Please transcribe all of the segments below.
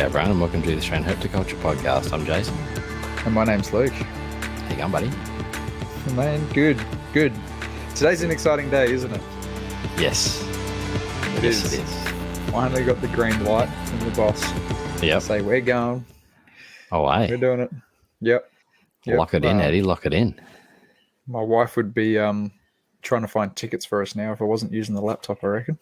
everyone, and welcome to the Australian Herpetoculture podcast. I'm Jason. And my name's Luke. How you going, buddy? Man, good. Today's an exciting day, isn't it? Yes. It is. Finally got the green light from the boss. Yep. Say, we're going. Oh, hey. We're doing it. Yep. Lock it in, Eddie. Lock it in. My wife would be trying to find tickets for us now if I wasn't using the laptop, I reckon.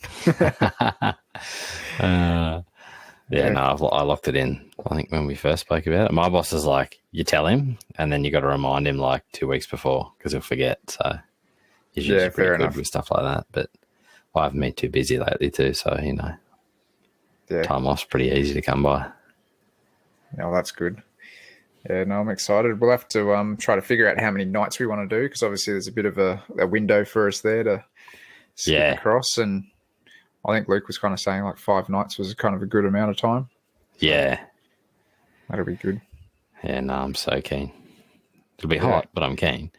I locked it in, I think, when we first spoke about it. My boss is like, you tell him, and then you got to remind him like 2 weeks before because he'll forget. So he's usually pretty good with stuff like that. But I haven't been too busy lately too, so, time off's pretty easy to come by. Yeah, well, that's good. Yeah, no, I'm excited. We'll have to try to figure out how many nights we want to do because obviously there's a bit of a window for us there to skip across. And I think Luke was kind of saying like 5 nights was kind of a good amount of time. Yeah. That'll be good. Yeah, no, I'm so keen. It'll be hot, but I'm keen.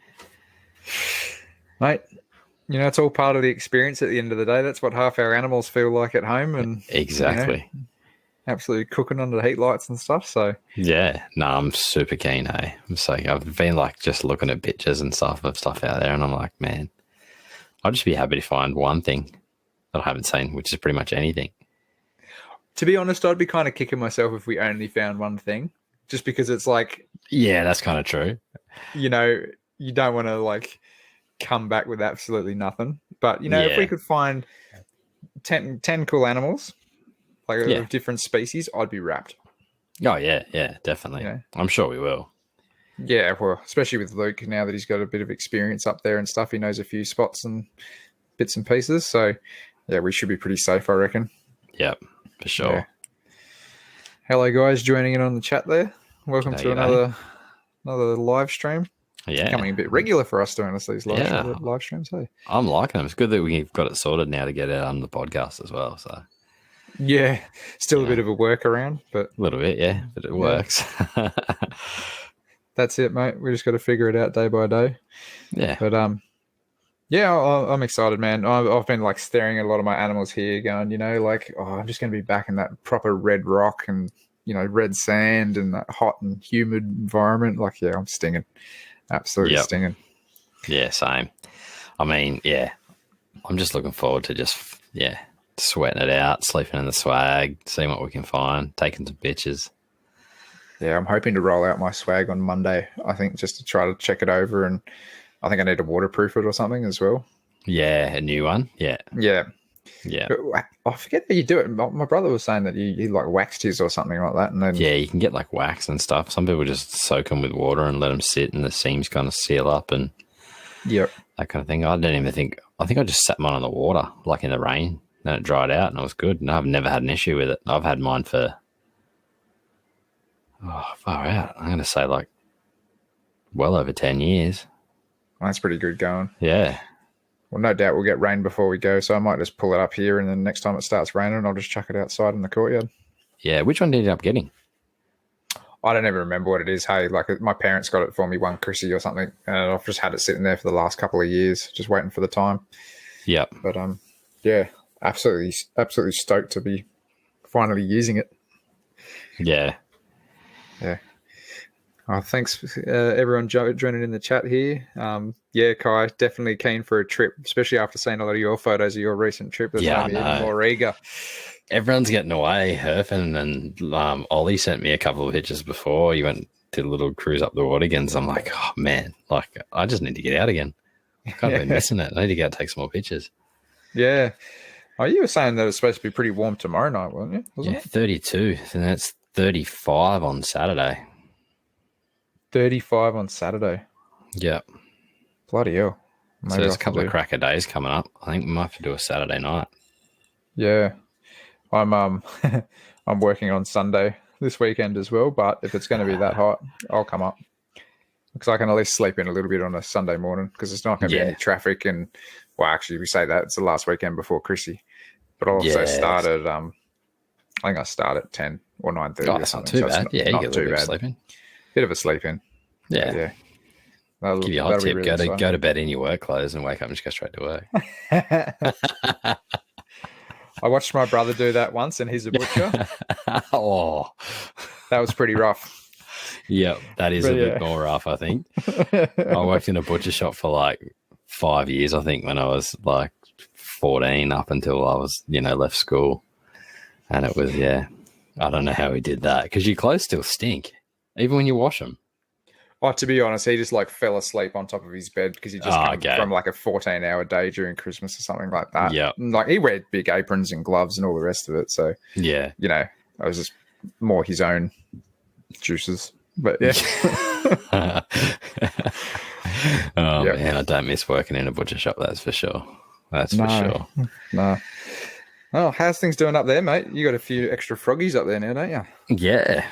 Mate, it's all part of the experience at the end of the day. That's what half our animals feel like at home. And exactly. Absolutely cooking under the heat lights and stuff. So yeah, no, I'm super keen. Hey, I've been like just looking at pictures and stuff of stuff out there, and I'm like, man, I'd just be happy to find one thing that I haven't seen, which is pretty much anything. To be honest, I'd be kind of kicking myself if we only found one thing, just because it's like, yeah, that's kind of true. You don't want to like come back with absolutely nothing. But if we could find 10 cool animals. Of different species, I'd be wrapped. Oh, yeah, definitely. I'm sure we will. Yeah, well, especially with Luke, now that he's got a bit of experience up there and stuff, he knows a few spots and bits and pieces. So, yeah, we should be pretty safe, I reckon. Yep, for sure. Yeah. Hello, guys, joining in on the chat there. Welcome to another live stream. Yeah. It's becoming a bit regular for us doing these live streams, hey? I'm liking them. It's good that we've got it sorted now to get it on the podcast as well, so... Yeah, still a bit of a workaround, but a little bit, yeah, but it works. That's it, mate. We just got to figure it out day by day. Yeah, but I'm excited, man. I've been like staring at a lot of my animals here, going, I'm just going to be back in that proper red rock and red sand and that hot and humid environment. Like, yeah, I'm stinging, absolutely stinging. Yeah, same. I mean, yeah, I'm just looking forward to sweating it out, sleeping in the swag, seeing what we can find, taking some pictures. Yeah, I'm hoping to roll out my swag on Monday, I think, just to try to check it over, and I think I need to waterproof it or something as well. Yeah, a new one. Yeah. But I forget how you do it. My brother was saying that you like waxed his or something like that. And then you can get like wax and stuff. Some people just soak them with water and let them sit and the seams kind of seal up and that kind of thing. I think I just sat mine on the water, like in the rain. Then it dried out and it was good. And I've never had an issue with it. I've had mine for, far out. I'm going to say like well over 10 years. That's pretty good going. Yeah. Well, no doubt we'll get rain before we go. So I might just pull it up here and then next time it starts raining, I'll just chuck it outside in the courtyard. Yeah. Which one did you end up getting? I don't even remember what it is. Hey, like my parents got it for me, one Chrissy or something. And I've just had it sitting there for the last couple of years, just waiting for the time. Yep. But yeah. Absolutely stoked to be finally using it. Yeah. Thanks everyone joining in the chat here. Kai, definitely keen for a trip, especially after seeing a lot of your photos of your recent trip. That's made me even more eager. Everyone's getting away, Herfing, and Ollie sent me a couple of pictures before. He went to a little cruise up the water again. So I'm like, oh man, like I just need to get out again. I've kind of been missing it. I need to go and take some more pictures. Yeah. Oh, you were saying that it's supposed to be pretty warm tomorrow night, wasn't it? 32. And it's 35 on Saturday. 35 on Saturday. Yep. Bloody hell. Maybe so there's a couple of cracker days coming up. I think we might have to do a Saturday night. Yeah. I'm I'm working on Sunday this weekend as well, but if it's going to be that hot, I'll come up. Because I can at least sleep in a little bit on a Sunday morning because it's not going to be any traffic. And, well, actually, we say that it's the last weekend before Chrissy. But I also started, I think I start at 10 or 9:30 or that's something. Not too bad. Not you get a too little bit bad. of sleeping. Bit of a sleep in. Yeah. Give you a hot tip. Really go to bed in your work clothes and wake up and just go straight to work. I watched my brother do that once, and he's a butcher. Oh, that was pretty rough. Yeah, that is bit more rough, I think. I worked in a butcher shop for like 5 years, I think, when I was like 14 up until I was, left school. And it was, I don't know how he did that because your clothes still stink, even when you wash them. Oh, to be honest, he just like fell asleep on top of his bed because he just come from like a 14-hour day during Christmas or something like that. Yeah. Like he wear big aprons and gloves and all the rest of it. So, yeah, I was just more his own juices. But man, I don't miss working in a butcher shop, that's for sure. That's for sure. No. Oh, how's things doing up there, mate? You got a few extra froggies up there now, don't you? Yeah.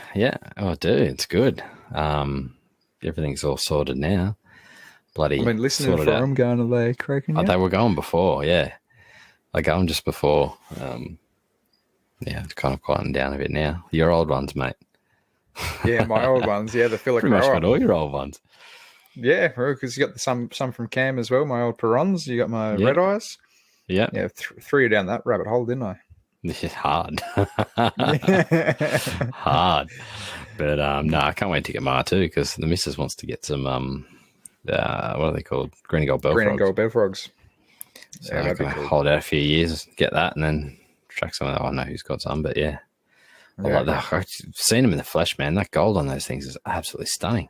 Oh, I do. It's good. Everything's all sorted now. Bloody. I've been listening for them going to lay cracking. They were going before, yeah. They going just before. It's kind of quieting down a bit now. Your old ones, mate. Yeah, my old ones. Yeah, the filler. Pretty much got all your old ones. Yeah, because you got some from Cam as well. My old Perons. You got my red eyes. Yeah. Yeah, threw you down that rabbit hole, didn't I? It's hard. Hard. But I can't wait to get Ma too because the missus wants to get some what are they called? Green and gold bell frogs. Green and gold bell frogs. So I'm going to hold out a few years, get that, and then track some of that. I know who's got some, but I like that. I've seen them in the flesh, man. That gold on those things is absolutely stunning.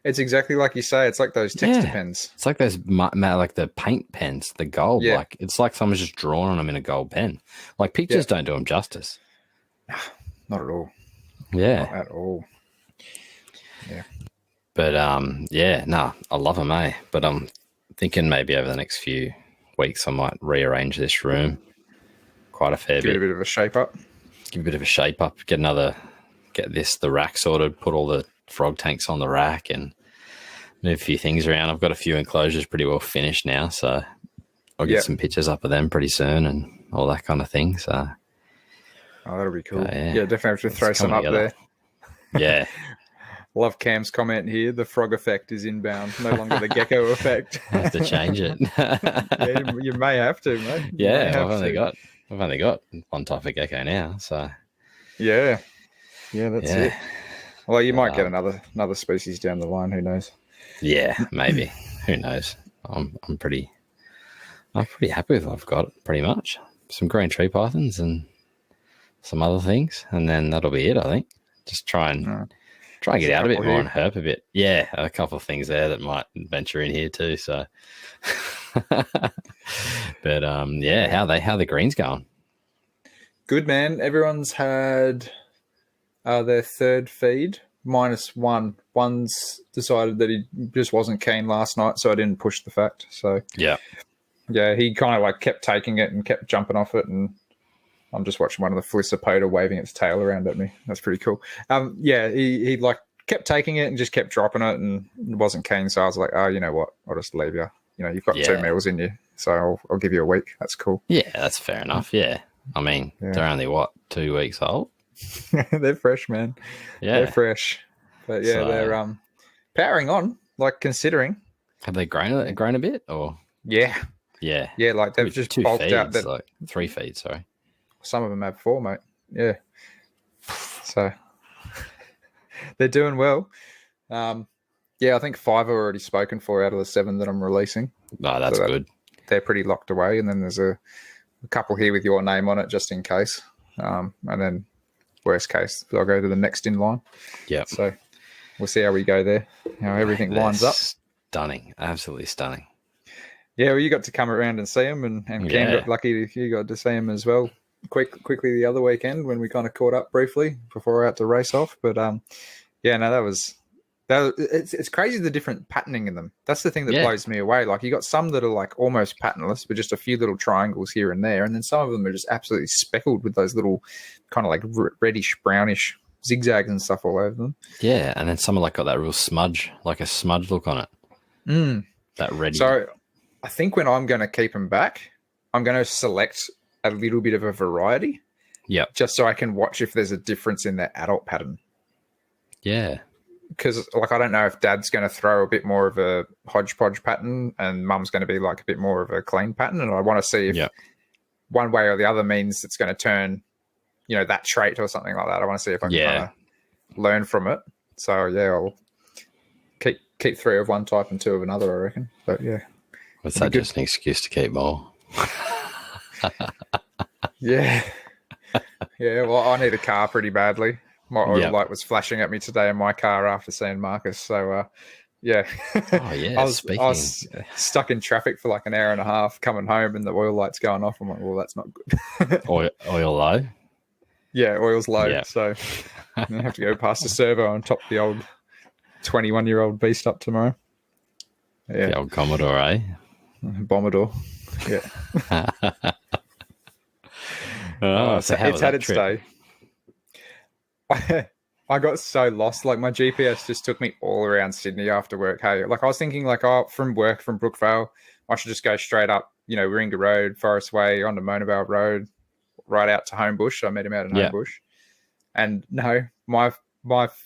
It's exactly like you say. It's like those texture pens. It's like those, like the paint pens, the gold. Yeah. Like it's like someone's just drawn on them in a gold pen. Like pictures don't do them justice. Not at all. Yeah. Not at all. Yeah. But I love them, eh? But I'm thinking maybe over the next few weeks I might rearrange this room quite a fair bit. Give it a bit of a shape up. Give a bit of a shape up. Get the rack sorted. Put all the frog tanks on the rack and move a few things around. I've got a few enclosures pretty well finished now, so I'll get some pictures up of them pretty soon and all that kind of thing. So, that'll be cool. Definitely have to throw some up there. Yeah. Love Cam's comment here. The frog effect is inbound, no longer the gecko effect. Have to change it. You may have to, mate. I've only got one type of gecko now, so yeah, that's it. Well, you might get another species down the line. Who knows? Yeah, maybe. Who knows? I'm pretty happy with what I've got. Pretty much some green tree pythons and some other things, and then that'll be it. I think. Just try and get out a bit more and herp a bit. Yeah, a couple of things there that might venture in here too. So, but how the greens going? Good, man. Everyone's had their third feed -1. One's decided that he just wasn't keen last night, so I didn't push the fact. So yeah, he kind of like kept taking it and kept jumping off it, and I'm just watching one of the Felicipota waving its tail around at me. That's pretty cool. He like kept taking it and just kept dropping it and wasn't keen. So I was like, oh, you know what? I'll just leave you. You've got 2 meals in you, so I'll give you a week. That's cool. Yeah, that's fair enough. Yeah, I mean they're only 2 weeks old. They're fresh, man. Yeah, they're fresh. But they're powering on. Like considering, have they grown a bit or? Yeah. Like they've just 2 bulked feeds, out. That, like 3 feeds. Sorry. Some of them have 4, mate. Yeah. So they're doing well. I think 5 are already spoken for out of the 7 that I'm releasing. No, that's good. They're pretty locked away, and then there's a couple here with your name on it just in case. And then worst case, I'll go to the next in line. Yeah. So we'll see how we go there. How everything lines up. Stunning. Absolutely stunning. Yeah, well, you got to come around and see them, and Cam got lucky you got to see them as well quickly the other weekend when we kind of caught up briefly before I had to race off. But that was it's crazy the different patterning in them. That's the thing that blows me away. Like you got some that are like almost patternless, but just a few little triangles here and there, and then some of them are just absolutely speckled with those little kind of like reddish brownish zigzags and stuff all over them. Yeah, and then some are like got that real smudge, like a smudge look on it. That red. So I think when I'm going to keep them back, I'm going to select a little bit of a variety. Yeah. Just so I can watch if there's a difference in their adult pattern. Yeah. Because like I don't know if Dad's going to throw a bit more of a hodgepodge pattern and Mum's going to be like a bit more of a clean pattern, and I want to see if one way or the other means it's going to turn, that trait or something like that. I want to see if I can kind of learn from it. So yeah, I'll keep 3 of one type and 2 of another, I reckon. But yeah. Was that just an excuse to keep more? Yeah. Yeah, well, I need a car pretty badly. My oil light was flashing at me today in my car after seeing Marcus. So, yeah. Oh, yeah. I was stuck in traffic for like an hour and a half coming home and the oil light's going off. I'm like, well, that's not good. Oil low? Yeah, oil's low. Yeah. So I have to go past the servo and top the old 21-year-old beast up tomorrow. Yeah. The old Commodore, eh? Bombador. Yeah. So it's had its day. I got so lost. Like my GPS just took me all around Sydney after work. Hey, like I was thinking, like, from Brookvale, I should just go straight up, Warringah Road, Forest Way, onto Monavale Road, right out to Homebush. I met him out in Homebush, and no, my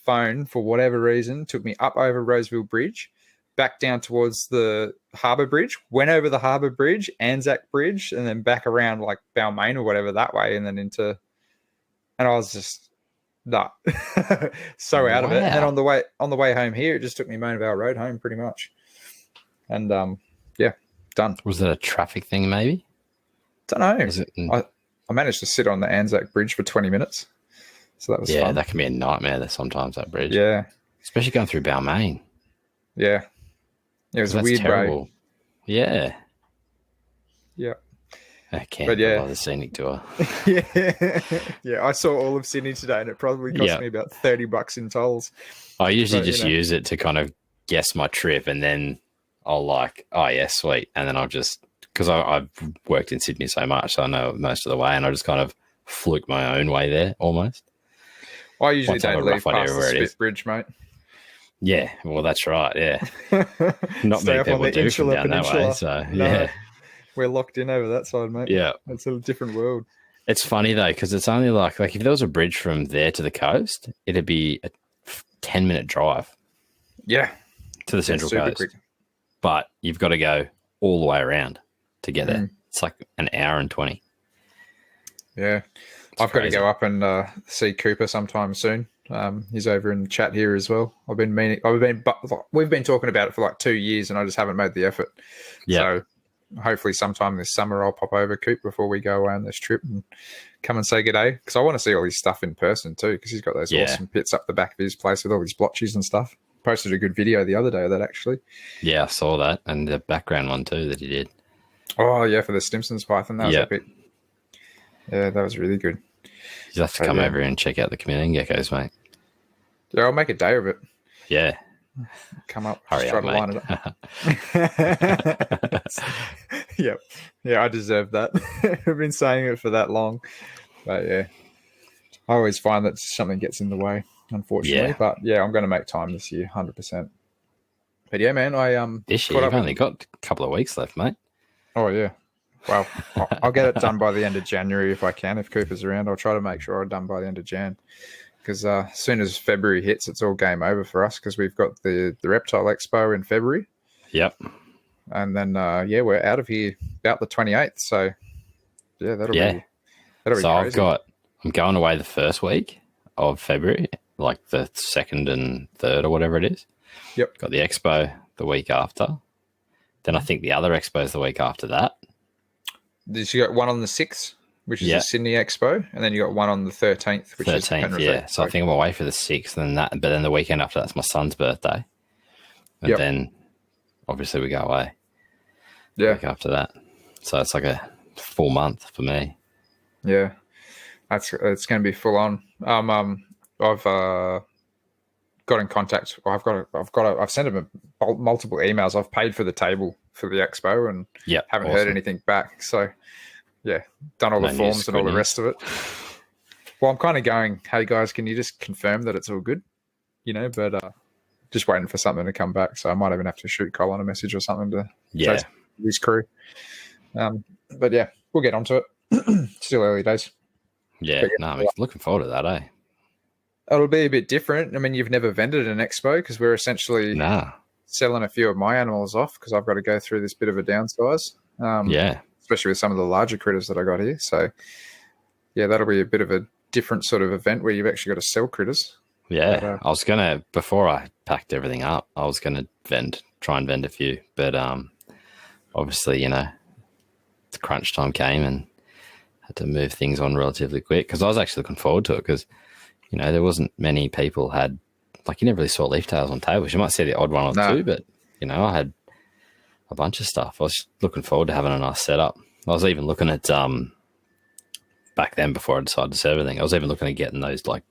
phone for whatever reason took me up over Roseville Bridge, back down towards the Harbour Bridge, went over the Harbour Bridge, Anzac Bridge, and then back around like Balmain or whatever that way, and then and I was just so out of it. And on the way home here, it just took me Monavale Road home pretty much. And done. Was it a traffic thing maybe? Don't know. I managed to sit on the Anzac Bridge for 20 minutes. So that was fun. Yeah, that can be a nightmare sometimes, that bridge. Yeah. Especially going through Balmain. Yeah. It was a weird terrible. Way. Yeah. Yeah. I can't bother the scenic tour. Yeah. I saw all of Sydney today and it probably cost me about $30 in tolls. I usually use it to kind of guess my trip and then I'll like, oh yeah, sweet. And then I'll just, because I've worked in Sydney so much, so I know most of the way and I just kind of fluke my own way there almost. I usually don't leave past the Spit Bridge, mate. Yeah, well, that's right, yeah. Not many people do from down that way, so yeah. We're locked in over that side, mate. Yeah. It's a different world. It's funny, though, because it's only like if there was a bridge from there to the coast, it'd be a 10-minute drive. Yeah. To the Central Coast. Quick. But you've got to go all the way around to get there. It's like an hour and 20. Yeah. I've got to go up and see Cooper sometime soon. He's over in the chat here as well. We've been talking about it for like 2 years and I just haven't made the effort. Yeah. So hopefully sometime this summer I'll pop over Coop before we go away on this trip and come and say good day, because I want to see all his stuff in person too, because he's got those awesome pits up the back of his place with all his blotches and stuff. Posted a good video the other day of that, actually. Yeah, I saw that, and the background one too that he did. Oh yeah, for the Stimson's python, that was epic. Yeah, that was really good. You have to come over and check out the chameleon geckos, mate. Yeah, I'll make a day of it. Yeah. Come up. Hurry try up, to mate. line it up. Yep. Yeah, I deserve that. I've been saying it for that long. But yeah, I always find that something gets in the way, unfortunately. Yeah. But yeah, I'm going to make time this year, 100%. But yeah, man, this year, you've only got a couple of weeks left, mate. Oh, yeah. Well, I'll get it done by the end of January if I can. If Cooper's around, I'll try to make sure I'm done by the end of Jan. Because as soon as February hits, it's all game over for us, because we've got the Reptile Expo in February. Yep. And then, we're out of here about the 28th. So, yeah, that'll be crazy. I'm going away the first week of February, like the 2nd and 3rd or whatever it is. Yep. Got the expo the week after. Then I think the other expo is the week after that. You got one on the 6th, which is the Sydney Expo, and then you got one on the 13th, which is Penrith Expo. So I think I'm away for the 6th, and but then the weekend after that's my son's birthday. And then obviously we go away. Yeah. Week after that. So it's like a full month for me. Yeah. It's going to be full on. I've got in contact. I've sent him multiple emails. I've paid for the table for the expo and haven't heard anything back. So yeah, done all the forms and all the rest of it. Well, I'm kind of going, hey guys, can you just confirm that it's all good? But just waiting for something to come back. So I might even have to shoot Colin a message or something to his crew. But yeah, we'll get onto it. Still early days. Yeah, I'm looking forward to that, eh? It'll be a bit different. I mean, you've never vended an expo, because we're essentially selling a few of my animals off, because I've got to go through this bit of a downsize. especially with some of the larger critters that I got here. So, yeah, that'll be a bit of a different sort of event where you've actually got to sell critters. Yeah, but, I was gonna, before I packed everything up, I was gonna try and vend a few, but obviously, you know, the crunch time came and had to move things on relatively quick, because I was actually looking forward to it, because, you know, there wasn't many people had, like, you never really saw leaf tails on tables. You might see the odd one or two, but, you know, I had a bunch of stuff. I was looking forward to having a nice setup. I was even looking at, back then, before I decided to sell everything, I was even looking at getting those, like,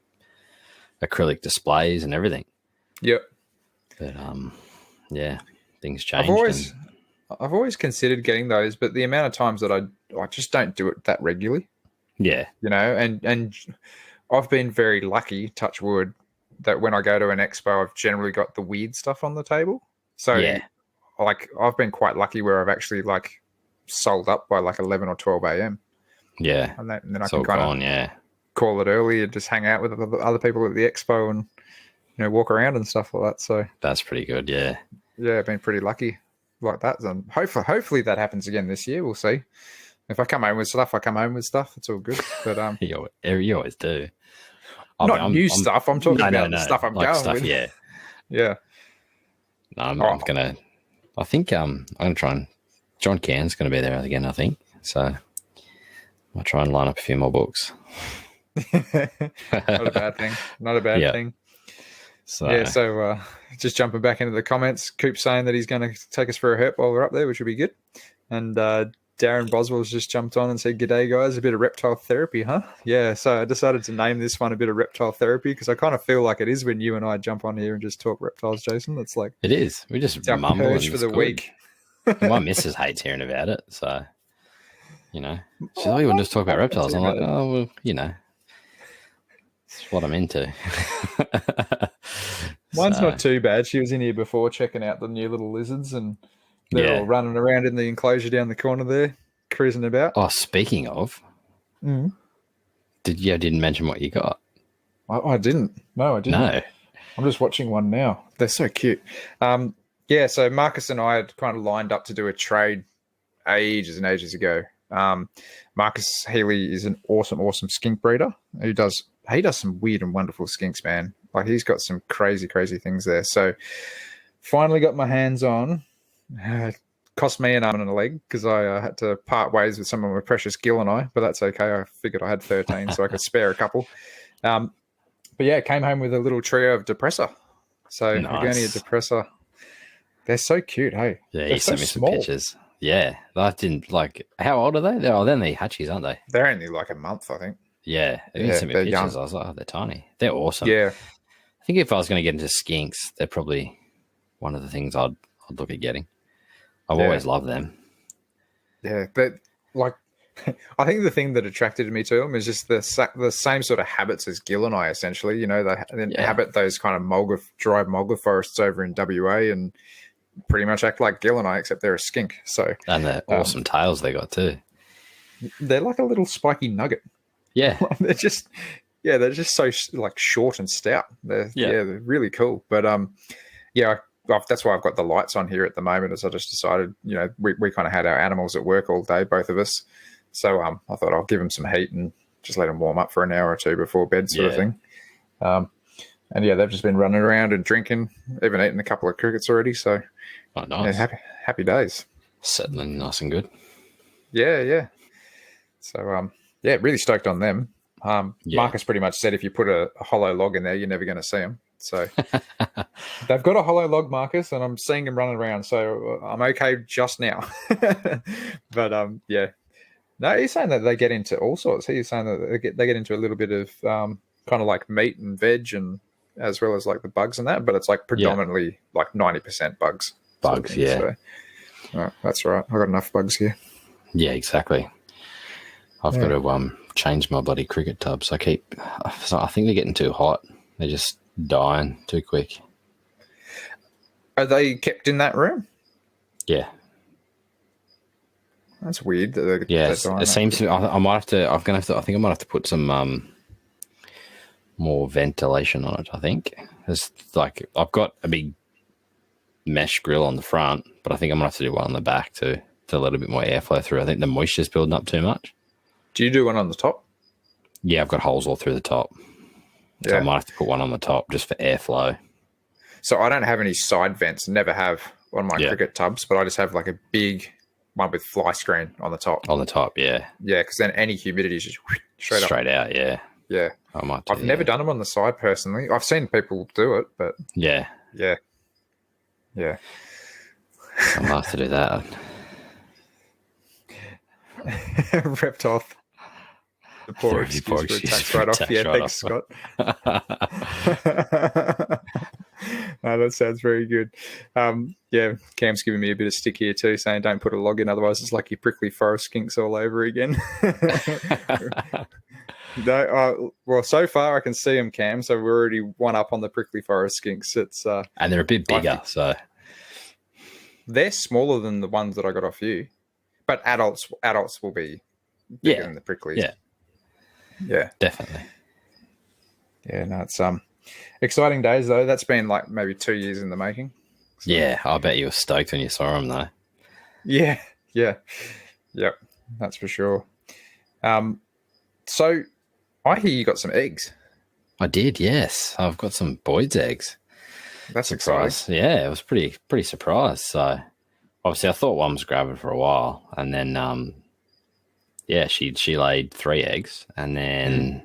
acrylic displays and everything. Yep. But, yeah, things changed. I've always considered getting those, but the amount of times that I just don't do it that regularly. Yeah. You know, and I've been very lucky, touch wood, that when I go to an expo, I've generally got the weird stuff on the table. So, yeah, like, I've been quite lucky where I've actually, like, sold up by, like, 11 or 12 a.m. Yeah. And then I can kind of call it early and just hang out with other people at the expo and, you know, walk around and stuff like that. So that's pretty good, yeah. Yeah, I've been pretty lucky like that. And hopefully that happens again this year. We'll see. If I come home with stuff, I come home with stuff. It's all good. But you always do. Not new stuff. I'm talking about the stuff I'm going with. Yeah. Yeah. No, I'm gonna. I think I'm gonna try and John Cairn's gonna be there again. I think so. I'll try and line up a few more books. Not a bad thing. Not a bad thing. So just jumping back into the comments, Coop saying that he's going to take us for a herp while we're up there, which will be good. And Darren Boswell's just jumped on and said, "G'day guys, a bit of reptile therapy, huh?" Yeah, so I decided to name this one a bit of reptile therapy, because I kind of feel like it is when you and I jump on here and just talk reptiles, Jason. It's like it is. We just mumble and for the week. My missus hates hearing about it, so you know, she's like, "You want to just talk about reptiles?" I'm like, "Oh, well, you know, it's what I'm into." Mine's not too bad. She was in here before checking out the new little lizards, and they're all running around in the enclosure down the corner there, cruising about. Oh, speaking of, didn't mention what you got? I didn't. No, I didn't. No. I'm just watching one now. They're so cute. Yeah, so Marcus and I had kind of lined up to do a trade ages and ages ago. Marcus Healy is an awesome skink breeder who does some weird and wonderful skinks, man. Like, he's got some crazy things there. So finally got my hands on. Cost me an arm and a leg, because I had to part ways with some of my precious gill and I, but that's okay. I figured I had 13, so I could spare a couple. But yeah, came home with a little trio of depressor. So Agonia depressor. They're so cute, hey? Yeah, you sent me some pictures. Yeah, I didn't like. How old are they? They're Hatchies, aren't they? They're only like a month, I think. Yeah, you sent me pictures. Young. I was like, oh, they're tiny. They're awesome. Yeah, I think if I was going to get into skinks, they're probably one of the things I'd look at getting. I've always loved them. Yeah, but like, I think the thing that attracted me to them is just the same sort of habits as Gil and I, essentially. You know, they inhabit those kind of dry mulga forests over in WA, and pretty much act like Gil and I, except they're a skink. So, and the awesome tails they got too. They're like a little spiky nugget. Yeah, they're just so like short and stout. They're really cool. But that's why I've got the lights on here at the moment, as I just decided, you know, we kind of had our animals at work all day, both of us. So I thought I'll give them some heat and just let them warm up for an hour or two before bed, sort of thing. And they've just been running around and drinking, even eating a couple of crickets already. So, nice. Yeah, happy days. Settling nice and good. Yeah. So, really stoked on them. Marcus pretty much said if you put a hollow log in there, you're never going to see them. So they've got a hollow log, Marcus, and I'm seeing them running around. So I'm okay just now. But no, he's saying that they get into all sorts. He's saying that they get into a little bit of kind of like meat and veg, and as well as like the bugs and that. But it's like predominantly like 90% bugs. Bugs, yeah. So, that's all right. I've got enough bugs here. Yeah, exactly. I've got to change my bloody cricket tubs. I think they're getting too hot. They're just dying too quick. Are they kept in that room? Yeah. That's weird. That it seems to. I might have to. I think I might have to put some more ventilation on it. I think it's I've got a big mesh grill on the front, but I think I'm gonna have to do one on the back too. to let a bit more airflow through. I think the moisture's building up too much. Do you do one on the top? Yeah, I've got holes all through the top. Yeah. So I might have to put one on the top just for airflow. So I don't have any side vents, never have on my cricket tubs, but I just have like a big one with fly screen on the top. On the top, yeah. Yeah, because then any humidity is just straight out, yeah. Yeah. I've never done them on the side personally. I've seen people do it, but... Yeah. Yeah. I might have to do that. Reptile. The poor excuse tax right off. Yeah, thanks, Scott. No, that sounds very good. Yeah, Cam's giving me a bit of stick here too, saying don't put a log in, otherwise it's like your prickly forest skinks all over again. No, well, so far I can see them, Cam. So we're already one up on the prickly forest skinks. It's and they're a bit bigger, so they're smaller than the ones that I got off you, but adults will be bigger than the pricklies. Yeah, definitely. Yeah, no, it's exciting days though. That's been like maybe 2 years in the making. So. Yeah, I bet you were stoked when you saw them though. Yeah, yep, that's for sure. So I hear you got some eggs. I did, yes. I've got some Boyd's eggs. That's exciting. Yeah, I was pretty surprised. So obviously I thought one was gravid for a while, and then she laid 3 eggs, and then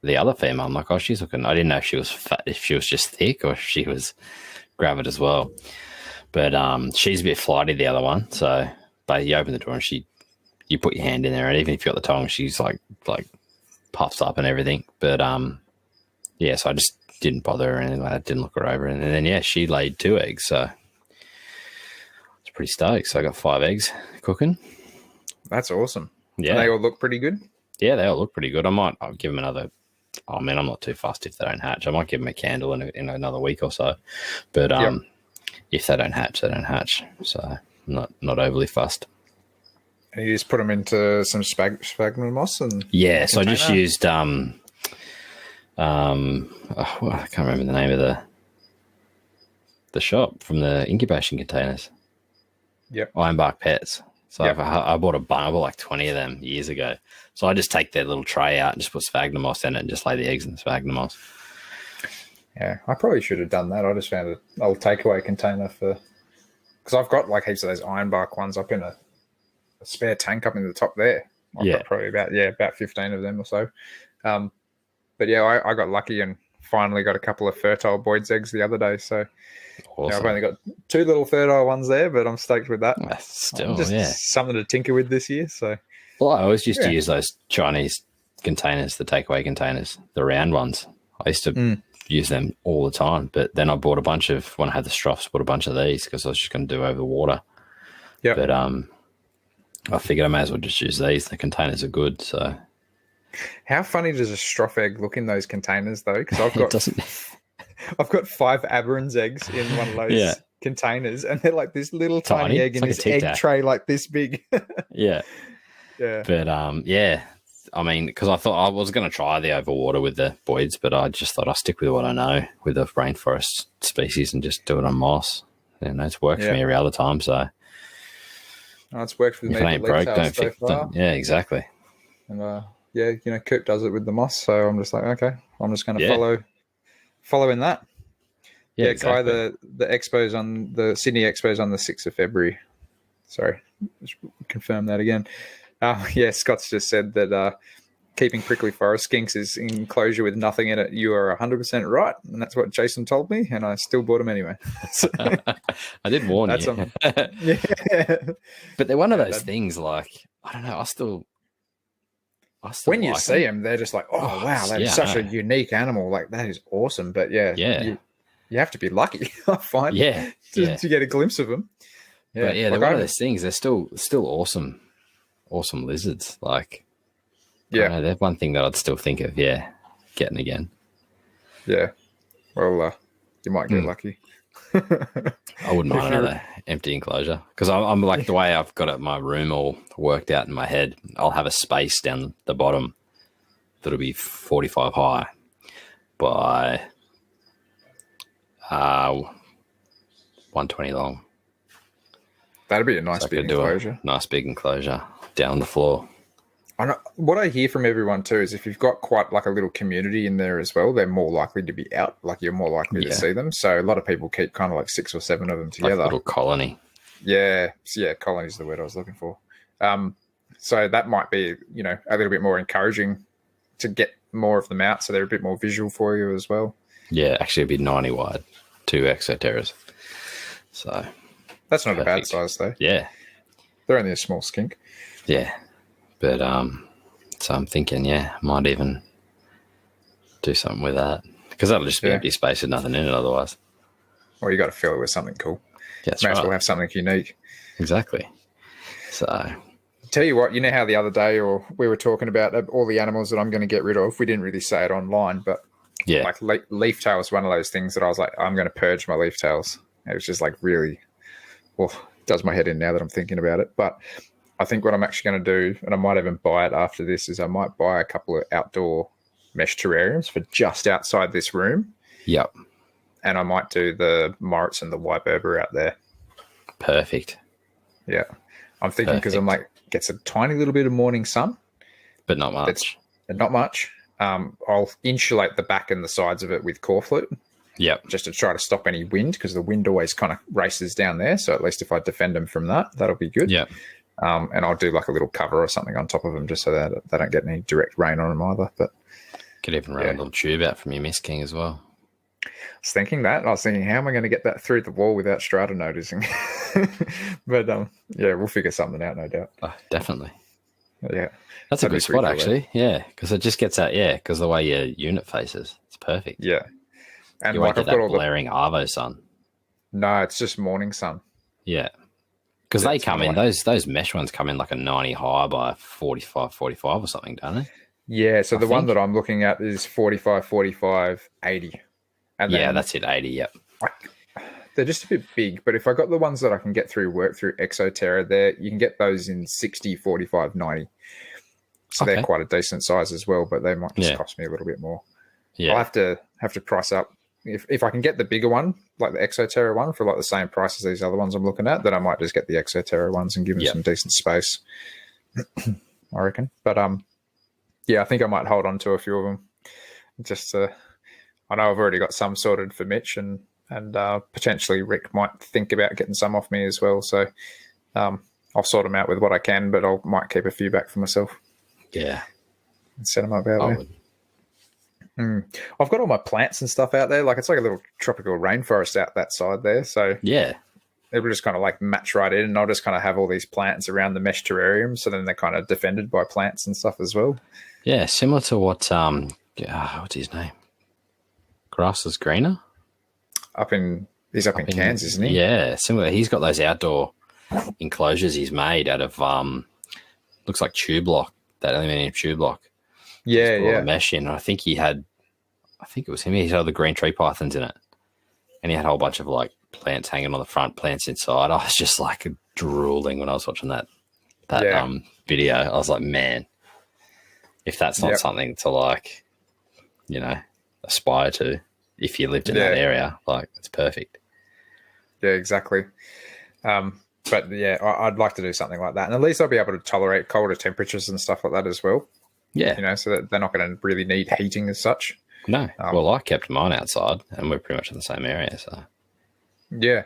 the other female, I'm like, oh, she's looking. I didn't know if she was fat, if she was just thick, or if she was gravid as well. But she's a bit flighty, the other one. So you open the door and you put your hand in there, and even if you got the tongue, she's like puffs up and everything. But so I just didn't bother or anything like that. Didn't look her over, and then she laid 2 eggs. So it's pretty stoked. So I got 5 eggs cooking. That's awesome. Yeah, and they all look pretty good. Yeah, they all look pretty good. I'll give them another. I mean, I'm not too fussed if they don't hatch. I might give them a candle in another week or so. But if they don't hatch, they don't hatch. So I'm not overly fussed. And you just put them into some sphagnum moss and so I just used I can't remember the name of the shop from the incubation containers. Yep, Ironbark Pets. So I bought like 20 of them years ago. So I just take their little tray out and just put sphagnum moss in it and just lay the eggs in the sphagnum moss. Yeah, I probably should have done that. I just found an old takeaway container because I've got like heaps of those ironbark ones up in a spare tank up in the top there. I've got probably about 15 of them or so. But yeah, I got lucky and finally got a couple of fertile Boyd's eggs the other day. So I've only got 2 little fertile ones there, but I'm stoked with that. Still, just something to tinker with this year. So, well, I always used to use those Chinese containers, the takeaway containers, the round ones. I used to use them all the time, but then I bought when I had the Stroffs, bought a bunch of these because I was just going to do over the water. Yeah, but I figured I may as well just use these. The containers are good, so. How funny does a Stroff egg look in those containers though? Because I've got 5 Aberrans eggs in one of those containers, and they're like this little tiny egg in this egg tray like this big. Yeah. But I mean, because I thought I was going to try the overwater with the Boyds, but I just thought I'll stick with what I know with the rainforest species and just do it on moss. It's worked for me every other time, so. Oh, it's worked for me. If it ain't broke, don't fix it. Yeah, exactly. And Kirk does it with the moss, so I'm just like, okay, I'm just going to follow in that. Yeah, exactly. Kai, the expos on the Sydney Expos on the 6th of February. Sorry, just confirm that again. Scott's just said that keeping prickly forest skinks is in enclosure with nothing in it. You are 100% right, and that's what Jason told me, and I still bought them anyway. I did warn you. But they're one of those things. Like, I don't know. I still when you see them, they're just like, oh wow, that's such a unique animal. Like, that is awesome. But you have to be lucky, I find, to get a glimpse of them. Yeah, they're one of those things. They're still awesome lizards. Like, they're one thing that I'd still think of. Yeah, getting again. Yeah, well, you might get lucky. I wouldn't mind another empty enclosure because I'm like the way I've got my room all worked out in my head. I'll have a space down the bottom that'll be 45 high by 120 long. That'd be a nice big enclosure. Nice big enclosure down the floor. What I hear from everyone too is if you've got quite like a little community in there as well, they're more likely to be out. Like you're more likely to see them. So a lot of people keep kind of like 6 or 7 of them together. Like a little colony. Yeah. Colony is the word I was looking for. So that might be, you know, a little bit more encouraging to get more of them out. So they're a bit more visual for you as well. Yeah, actually it'd be 90 wide, 2 exoterras. So that's not a bad size though. Yeah. They're only a small skink. Yeah. But so I'm thinking, I might even do something with that. Because that'll just be empty space with nothing in it otherwise. Well, you got to fill it with something cool. That's May as well have something unique. Exactly. So tell you what, you know how the other day we were talking about all the animals that I'm going to get rid of. We didn't really say it online, but like leaf tail is one of those things that I was like, I'm going to purge my leaf tails. It was just like really, does my head in now that I'm thinking about it. But I think what I'm actually going to do, and I might even buy it after this, is I might buy a couple of outdoor mesh terrariums for just outside this room. Yep. And I might do the Moritz and the white berber out there. Perfect. Yeah. I'm thinking because I'm like, gets a tiny little bit of morning sun. But not much. Not much. I'll insulate the back and the sides of it with core flute. Yep. Just to try to stop any wind, because the wind always kind of races down there. So at least if I defend them from that, that'll be good. Yep. And I'll do like a little cover or something on top of them just so that they don't get any direct rain on them either. But could even run a little tube out from your Mist King as well. I was thinking that. I was thinking, how am I going to get that through the wall without Strata noticing? But we'll figure something out, no doubt. Oh, definitely. Yeah. That's a good spot, actually. Yeah, because it just gets out, because the way your unit faces, it's perfect. Yeah. And you won't get that blaring Arvo sun. No, it's just morning sun. Yeah. Because they come in, those mesh ones come in like a 90 high by 45 or something, don't they? Yeah, so the one that I'm looking at is 45, 45, 80. And then, that's it, 80, yep. They're just a bit big, but if I got the ones that I can get through Exoterra there, you can get those in 60, 45, 90. So they're quite a decent size as well, but they might just cost me a little bit more. Yeah. I'll have to price up. If I can get the bigger one, like the Exoterra one, for like the same price as these other ones I'm looking at, then I might just get the Exoterra ones and give them some decent space. I reckon. But I think I might hold on to a few of them. Just I know I've already got some sorted for Mitch, and potentially Rick might think about getting some off me as well. So I'll sort them out with what I can, but I might keep a few back for myself. Yeah. And set them up out there. I've got all my plants and stuff out there. Like it's like a little tropical rainforest out that side there. So it'll just kind of like match right in, and I'll just kind of have all these plants around the mesh terrarium. So then they're kind of defended by plants and stuff as well. Yeah, similar to what what's his name? Grass is Greener. He's up in Cairns, isn't he? Yeah, similar. He's got those outdoor enclosures he's made out of looks like tube block, that aluminium tube block. Yeah. Mesh in. I think it was him. He had all the green tree pythons in it, and he had a whole bunch of like plants hanging on the front, plants inside. I was just like drooling when I was watching that video. I was like, man, if that's not something to like, aspire to, if you lived in that area, like it's perfect. Yeah, exactly. But I'd like to do something like that, and at least I'll be able to tolerate colder temperatures and stuff like that as well. Yeah. So that they're not going to really need heating as such. No. Well, I kept mine outside, and we're pretty much in the same area. So. Yeah.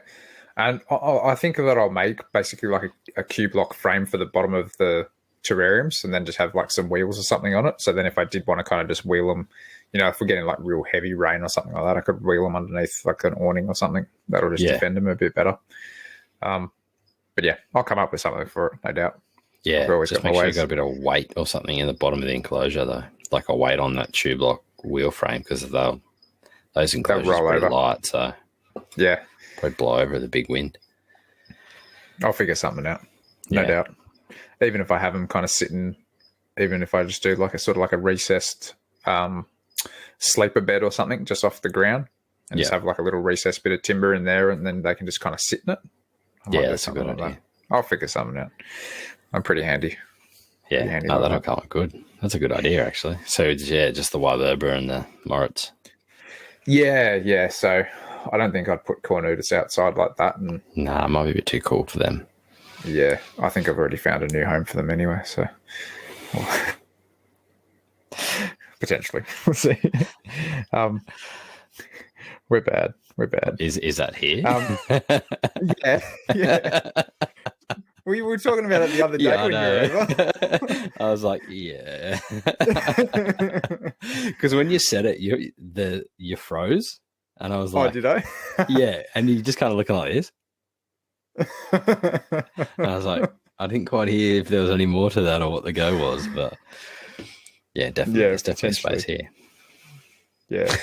And I think that I'll make basically like a cube block frame for the bottom of the terrariums, and then just have like some wheels or something on it. So then if I did want to kind of just wheel them, if we're getting like real heavy rain or something like that, I could wheel them underneath like an awning or something. That'll just defend them a bit better. But I'll come up with something for it, no doubt. Yeah, just make sure you got a bit of weight or something in the bottom of the enclosure, though, like a weight on that tube lock wheel frame, because those enclosures are pretty light, so probably blow over the big wind. I'll figure something out, no doubt. Even if I have them kind of sitting, even if I just do like a sort of like a recessed sleeper bed or something just off the ground, and just have like a little recessed bit of timber in there, and then they can just kind of sit in it. That's a good idea. Like I'll figure something out. I'm pretty handy. Yeah, that'll come out good. That's a good idea, actually. So, just the white berber and the Moritz. Yeah. So, I don't think I'd put cornutus outside like that. And it might be a bit too cold for them. Yeah, I think I've already found a new home for them anyway, so potentially. We'll see. We're bad. Is that here? Yeah. We were talking about it the other day when you were over. I was like, yeah. Because when you said it, you froze. And I was like, oh, did I? Yeah. And you just kind of looking like this. And I was like, I didn't quite hear if there was any more to that or what the go was. But yeah, definitely. There's definitely space here. Yeah.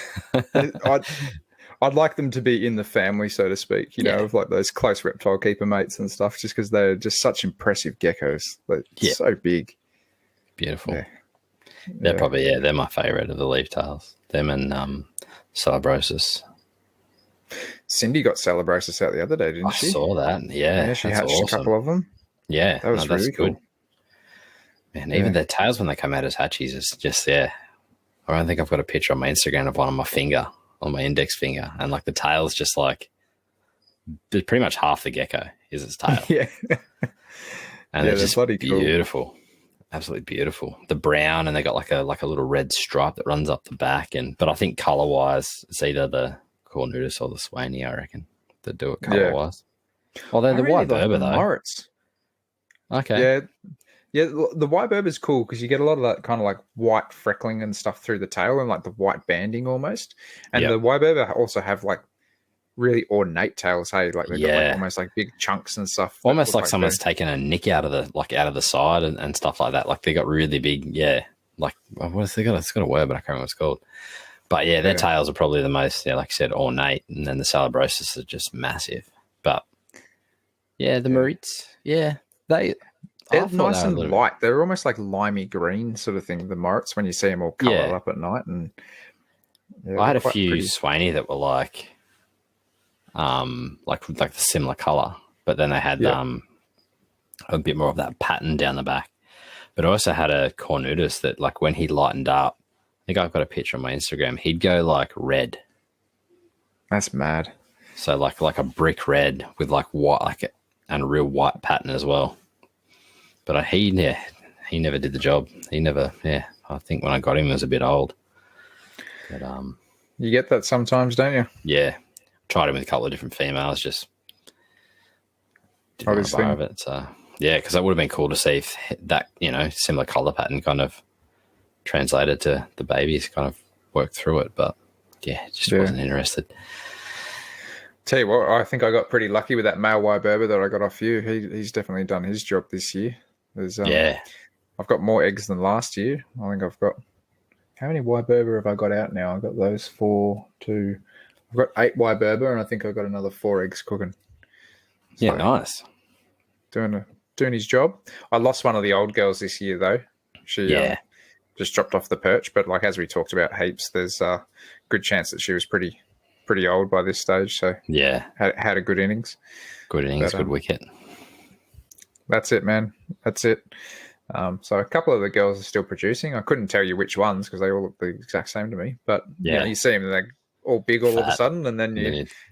I'd like them to be in the family, so to speak, you know, of like those close reptile keeper mates and stuff, just because they're just such impressive geckos. They're so big. Beautiful. Yeah. They're probably, they're my favorite of the leaf tails. Them and Celebrosis. Cindy got Celebrosis out the other day, didn't she? I saw that. Yeah. She hatched a couple of them. Yeah. That was really cool. And even their tails when they come out as hatchies is just, I don't think I've got a picture on my Instagram of one on my finger. On my index finger, and like the tail's just like pretty much half the gecko is its tail. And they're just beautiful, cool. Absolutely beautiful. The brown, and they got like a little red stripe that runs up the back. But I think color wise, it's either the Cornutus or the Swaney, I reckon, that do it color wise. Oh, they're the white Berber though. Moritz. Okay. Yeah, the white Berber is cool because you get a lot of that kind of like white freckling and stuff through the tail and like the white banding almost. And the white Berber also have like really ornate tails, hey? Like they've got like almost like big chunks and stuff. Almost like someone's taken a nick out of the side and stuff like that. Like they got really big, like what is they got? It's got a word, but I can't remember what it's called. But their tails are probably the most, like I said, ornate, and then the Celebrosis are just massive. But the Moritz, they're nice and light. They're almost like limey green sort of thing, the Moritz, when you see them all coloured up at night. And I had a few Swaney that were like the similar colour, but then they had a bit more of that pattern down the back. But I also had a Cornutus that, like, when he lightened up, I think I've got a picture on my Instagram, he'd go like red. That's mad. So like a brick red with like white, and a real white pattern as well. But he never did the job. He never, I think when I got him, he was a bit old. But you get that sometimes, don't you? Yeah. Tried him with a couple of different females, just didn't want to borrow it. So, because that would have been cool to see if that, similar colour pattern kind of translated to the babies, kind of worked through it. But, just wasn't interested. Tell you what, I think I got pretty lucky with that male white Berber that I got off you. He's definitely done his job this year. I've got more eggs than last year. I think I've got, how many white Berber have I got out now? I've got those 4, 2. I've got 8 white Berber, and I think I've got another 4 eggs cooking. So, nice. Doing his job. I lost one of the old girls this year though. She just dropped off the perch. But like as we talked about heaps, there's a good chance that she was pretty old by this stage. So had a good innings. Good innings, good wicket. That's it, man. That's it. So a couple of the girls are still producing. I couldn't tell you which ones because they all look the exact same to me. But you see them, they're all big all of a sudden, and then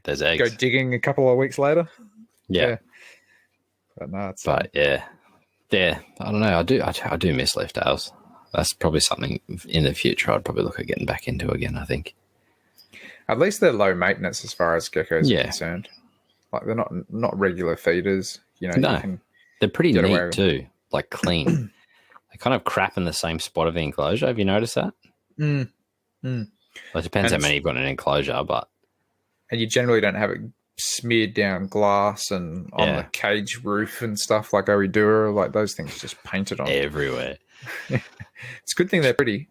there's eggs. Go digging a couple of weeks later. Yeah. But no, it's I don't know. I do miss leaf tails. That's probably something in the future I'd probably look at getting back into again, I think. At least they're low maintenance as far as geckos are concerned. Like they're not regular feeders. No. They're pretty neat too, like clean. They kind of crap in the same spot of the enclosure. Have you noticed that? Mm. Well, it depends how many you've got in an enclosure, but... And you generally don't have it smeared down glass and on the cage roof and stuff like Oedura, like those things just painted on. Everywhere. It's a good thing they're pretty.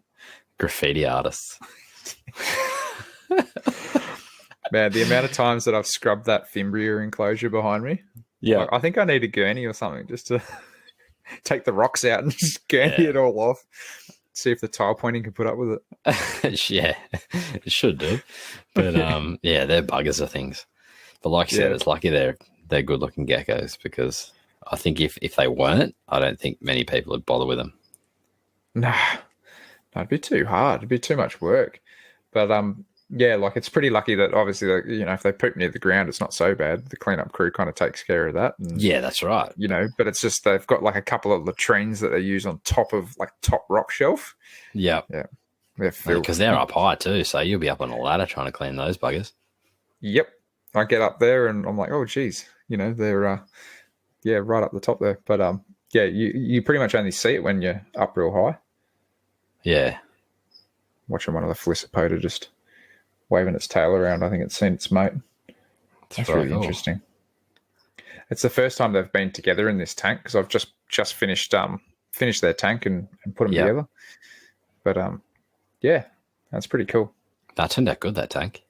Graffiti artists. Man, the amount of times that I've scrubbed that Fimbria enclosure behind me. Yeah. Like, I think I need a gurney or something just to take the rocks out and just gurney it all off. See if the tile pointing can put up with it. It should do. But they're buggers of things. But like you said, it's lucky they're good looking geckos, because I think if they weren't, I don't think many people would bother with them. Nah, it'd be too hard. It'd be too much work. But Yeah, like it's pretty lucky that obviously, like, if they poop near the ground, it's not so bad. The cleanup crew kind of takes care of that. And, yeah, that's right. But it's just they've got like a couple of latrines that they use on top of like top rock shelf. Yeah. Because they're up high too, so you'll be up on a ladder trying to clean those buggers. Yep. I get up there and I'm like, oh, geez, they're, right up the top there. But, you pretty much only see it when you're up real high. Yeah. Watching one of the Felicipoda just waving its tail around. I think it's seen its mate. That's really cool. Interesting. It's the first time they've been together in this tank because I've just finished their tank and put them together. But, that's pretty cool. That turned out good, that tank.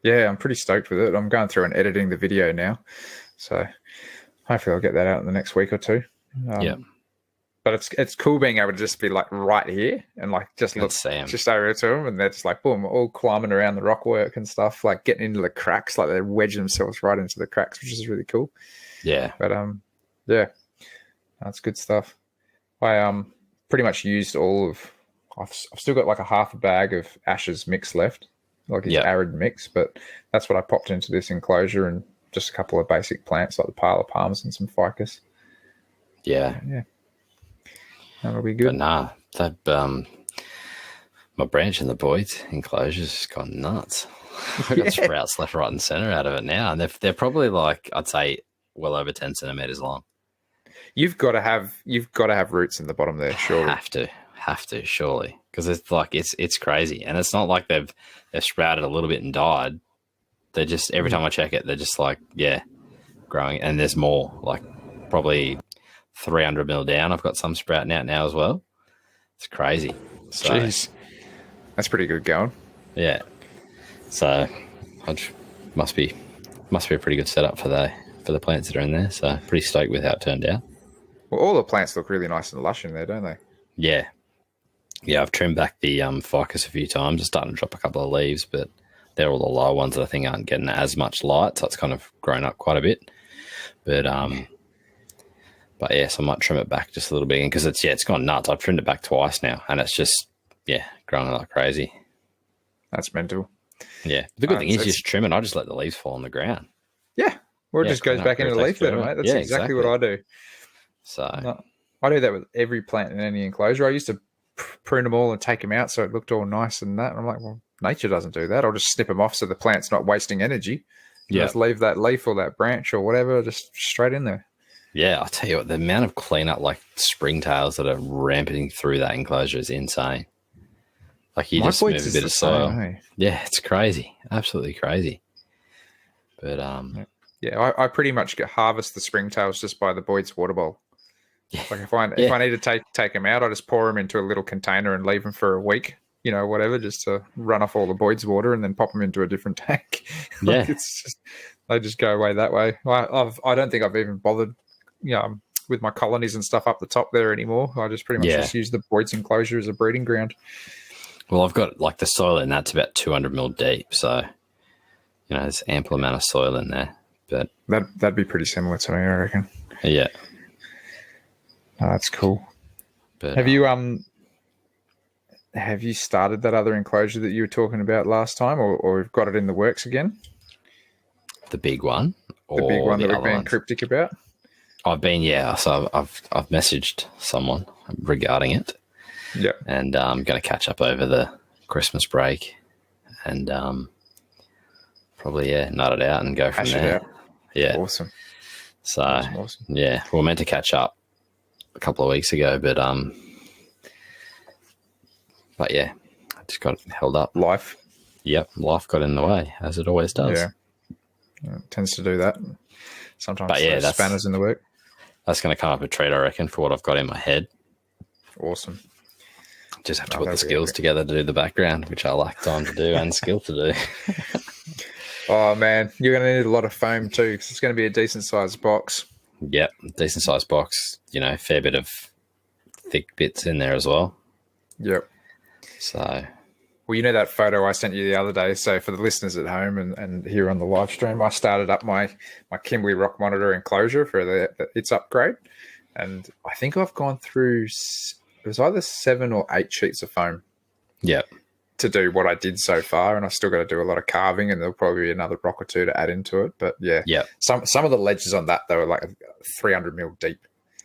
Yeah, I'm pretty stoked with it. I'm going through and editing the video now. So hopefully I'll get that out in the next week or two. But it's cool being able to just be like right here and like just look just over to them, and they're just like boom, all climbing around the rock work and stuff, like getting into the cracks, like they wedge themselves right into the cracks, which is really cool. Yeah. But that's good stuff. I pretty much used all of. I've still got like a half a bag of Ash's mix left, like his arid mix, but that's what I popped into this enclosure, and just a couple of basic plants like the pile of palms and some ficus. Yeah. That'll be good. But that my branch in the Boyd's enclosure's gone nuts. I've got sprouts left, right, and center out of it now, and they're probably like, I'd say well over 10 centimeters long. You've got to have roots in the bottom there, surely. Have to surely, because it's like it's crazy, and it's not like they've sprouted a little bit and died. They're just, every time I check it, they're just like growing, and there's more, like probably 300 mil down. I've got some sprouting out now as well. It's crazy. So, jeez, that's pretty good going. Yeah. So must be a pretty good setup for the plants that are in there. So pretty stoked with how it turned out. Well, all the plants look really nice and lush in there, don't they? Yeah. Yeah, I've trimmed back the ficus a few times. It's starting to drop a couple of leaves, but they're all the lower ones that I think aren't getting as much light, so it's kind of grown up quite a bit. But so I might trim it back just a little bit, because it's gone nuts. I've trimmed it back twice now, and it's just growing like crazy. That's mental. Yeah, the good thing is, you just trim it. I just let the leaves fall on the ground. Yeah, or it just goes back into the leaf litter, mate. That's exactly what I do. So I do that with every plant in any enclosure. I used to prune them all and take them out so it looked all nice and that. And I'm like, well, nature doesn't do that. I'll just snip them off so the plant's not wasting energy. Just leave that leaf or that branch or whatever just straight in there. Yeah, I'll tell you what, the amount of cleanup, like springtails that are ramping through that enclosure is insane. Like you just move a bit of soil. Yeah, it's crazy. Absolutely crazy. But I pretty much harvest the springtails just by the Boyd's water bowl. Yeah. Like if I need to take them out, I just pour them into a little container and leave them for a week, whatever, just to run off all the Boyd's water and then pop them into a different tank. Yeah, they just go away that way. I don't think I've even bothered, with my colonies and stuff up the top there anymore. I just pretty much just use the Boyd's enclosure as a breeding ground. Well, I've got like the soil in that's about 200 mil deep, so there's ample amount of soil in there. But that'd be pretty similar to me, I reckon. Yeah. Oh, that's cool. But, have you started that other enclosure that you were talking about last time, or you've got it in the works again? The big one, the big one that we've been cryptic about. I've been, so I've messaged someone regarding it. Yeah, and I'm going to catch up over the Christmas break, and probably nut it out and go from there. Yeah, awesome. So awesome. Yeah, we were meant to catch up a couple of weeks ago, but yeah, I just got held up. Life. Yep, life got in the way, as it always does. Yeah, it tends to do that. Sometimes that's spanners in the work. That's going to come up a treat, I reckon, for what I've got in my head. Awesome. Just have to put the skills together to do the background, which I lack time to do and skill to do. Oh, man, you're going to need a lot of foam too, because it's going to be a decent-sized box. Yep, decent-sized box. Fair bit of thick bits in there as well. Yep. So, well, that photo I sent you the other day. So for the listeners at home and here on the live stream, I started up my Kimberley rock monitor enclosure for its upgrade, and I think I've gone through. It was either 7 or 8 sheets of foam. Yep. to do what I did so far, and I've still got to do a lot of carving, and there'll probably be another rock or two to add into it. But yeah. Some of the ledges on that, though, are like 300 mil deep.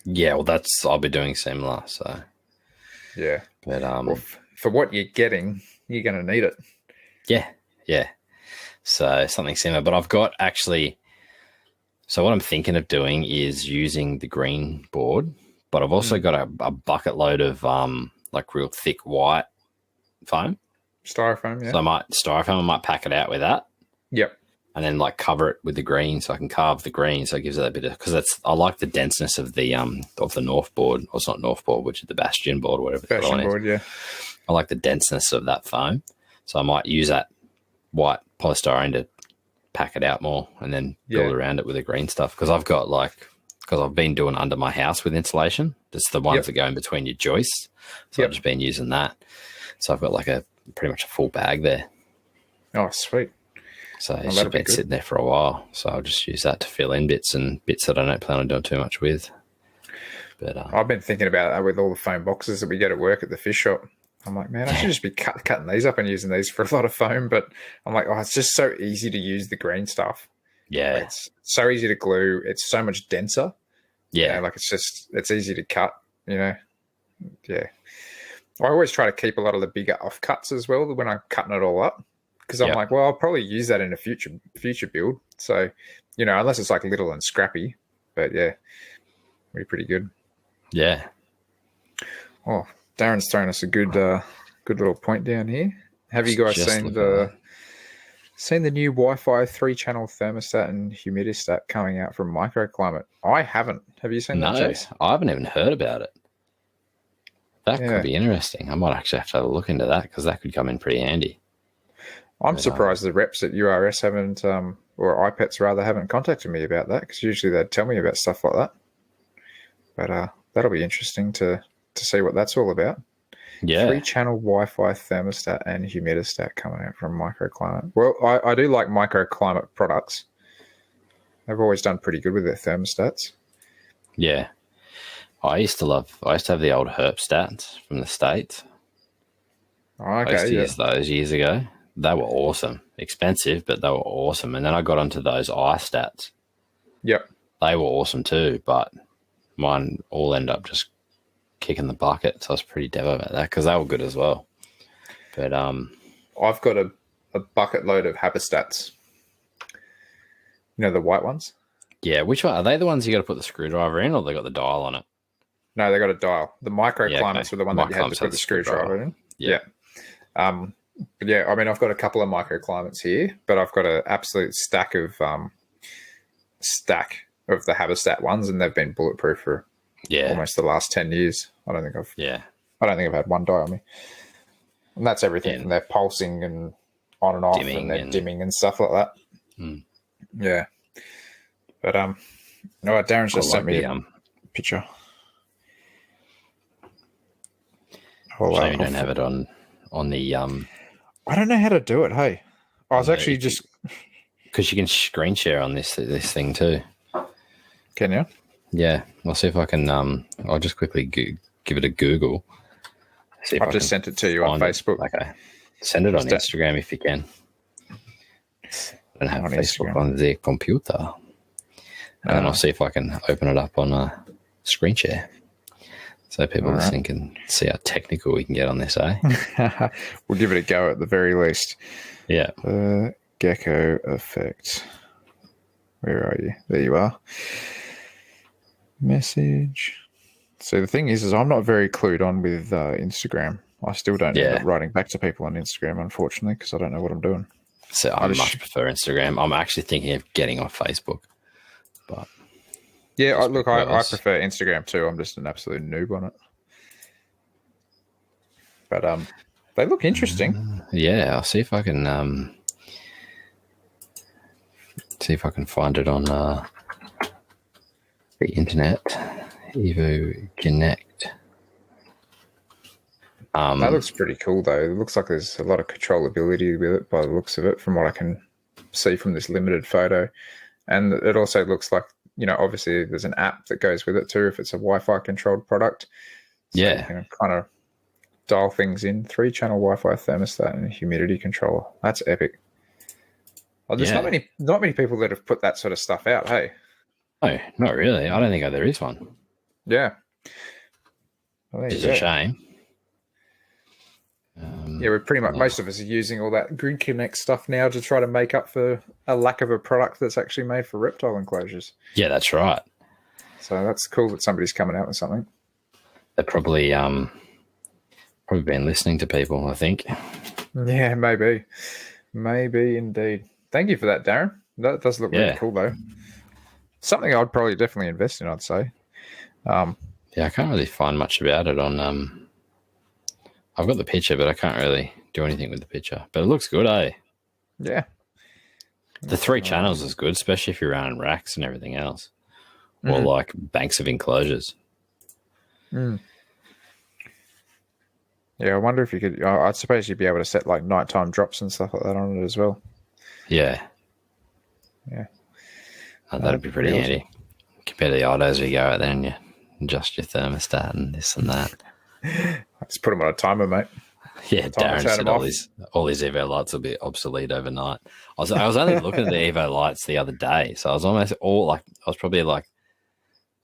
Yeah, well, I'll be doing similar, so. Yeah. But, well, for what you're getting, you're going to need it. Yeah. So something similar, but I've got actually, so what I'm thinking of doing is using the green board, but I've also got a bucket load of like real thick white foam. Styrofoam, yeah. So I might pack it out with that. Yep. And then like cover it with the green, so I can carve the green, so it gives it a bit of, because I like the denseness of the North board, or it's not North board, which is the Bastion board, whatever. Bastion board, yeah. I like the denseness of that foam, so I might use that white polystyrene to pack it out more, and then build around it with the green stuff. Because I've been doing under my house with insulation, just the ones that go in between your joists. So I've just been using that. So I've got like pretty much a full bag there. Oh, sweet. So it's been sitting there for a while. So I'll just use that to fill in bits that I don't plan on doing too much with. But I've been thinking about that with all the foam boxes that we get at work at the fish shop. I'm like, man, I should just be cutting these up and using these for a lot of foam. But I'm like, it's just so easy to use the green stuff. Yeah. Like, it's so easy to glue. It's so much denser. Yeah. It's easy to cut, Yeah. I always try to keep a lot of the bigger offcuts as well when I'm cutting it all up. Because I'm like, well, I'll probably use that in a future build. So, unless it's like little and scrappy. But yeah, be pretty good. Yeah. Oh, Darren's thrown us a good little point down here. Have you guys seen the new Wi-Fi 3-channel thermostat and humidistat coming out from Microclimate? I haven't. Have you seen that, Chase? I haven't even heard about it. That could be interesting. I might actually have to have a look into that, because that could come in pretty handy. I'm surprised the reps at URS haven't, or iPets rather, haven't contacted me about that, because usually they'd tell me about stuff like that. But that'll be interesting to see what that's all about. Yeah. 3-channel Wi-Fi thermostat and humidistat coming out from Microclimate. Well, I do like Microclimate products. They've always done pretty good with their thermostats. Yeah. I used to have the old Herpstats from the States. Oh, okay. I used to use those years ago. They were awesome. Expensive, but they were awesome. And then I got onto those iStats. Yep. They were awesome too, but mine all ended up just kicking the bucket. So I was pretty dev about that, because they were good as well. But I've got a bucket load of Haberstats. The white ones? Yeah, which one? Are they the ones you got to put the screwdriver in, or they got the dial on it? No, they got a dial. The Microclimates were the one that you had to put the screwdriver in. Yeah. But yeah, I mean, I've got a couple of Microclimates here, but I've got an absolute stack of the Haberstat ones, and they've been bulletproof for almost the last 10 years. I don't think I've had one die on me. And that's everything from their pulsing and on and off, and their dimming and stuff like that. Mm. Yeah. But Darren's just sent me a picture. So you don't have it on the I don't know how to do it. Hey, I was actually just because you can screen share on this thing too. Can you? Yeah, I'll see if I can. I'll just quickly give it a Google. I've just sent it to you on Facebook. Okay, send it on Instagram if you can. I don't have on Facebook Instagram. On the computer, and then I'll see if I can open it up on a screen share. So people listening can see how technical we can get on this, eh? We'll give it a go at the very least. Yeah. The gecko effect. Where are you? There you are. Message. So the thing is I'm not very clued on with Instagram. I still don't end up writing back to people on Instagram, unfortunately, because I don't know what I'm doing. So I much prefer Instagram. I'm actually thinking of getting off Facebook. But yeah, I prefer Instagram too. I'm just an absolute noob on it. But they look interesting. Yeah, I'll see if I can find it on the internet. Evo Connect. That looks pretty cool though. It looks like there's a lot of controllability with it by the looks of it, from what I can see from this limited photo. And it also looks like, obviously there's an app that goes with it too if it's a Wi-Fi controlled product. So you can kind of dial things in. 3-channel Wi-Fi thermostat and humidity controller. That's epic. Oh, there's not many people that have put that sort of stuff out. Hey. No, not really. I don't think there is one. Yeah. Well, which is a shame. Yeah, we're pretty much most of us are using all that Grid Connect stuff now to try to make up for a lack of a product that's actually made for reptile enclosures. Yeah, that's right. So that's cool that somebody's coming out with something. They've probably been listening to people, I think. Yeah, maybe indeed. Thank you for that, Darren. That does look really cool, though. Something I'd probably definitely invest in, I'd say. Yeah, I can't really find much about it on. I've got the picture, but I can't really do anything with the picture. But it looks good, eh? Yeah. The 3 channels is good, especially if you're running racks and everything else. Or like banks of enclosures. Mm. Yeah, I wonder if you could... I suppose you'd be able to set like nighttime drops and stuff like that on it as well. Yeah. Yeah. Oh, that'd be pretty handy. Compare to the autos you go out there and you adjust your thermostat and this and that. I just put them on a timer, mate. Yeah, Darren said all these Evo lights will be obsolete overnight. I was only looking at the Evo lights the other day, so I was almost I was probably like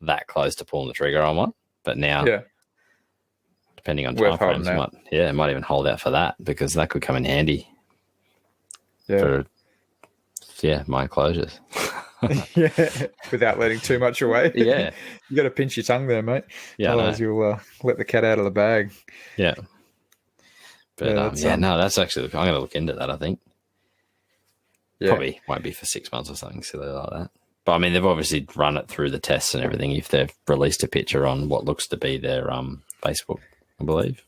that close to pulling the trigger on one. But now, depending on time frames, it might even hold out for that because that could come in handy. Yeah. For my enclosures. Yeah, without letting too much away. Yeah. You got to pinch your tongue there, mate. Yeah, otherwise you'll let the cat out of the bag. Yeah. But that's actually, I'm going to look into that, I think. Yeah. Probably won't be for 6 months or something silly like that. But I mean, they've obviously run it through the tests and everything if they've released a picture on what looks to be their Facebook, I believe.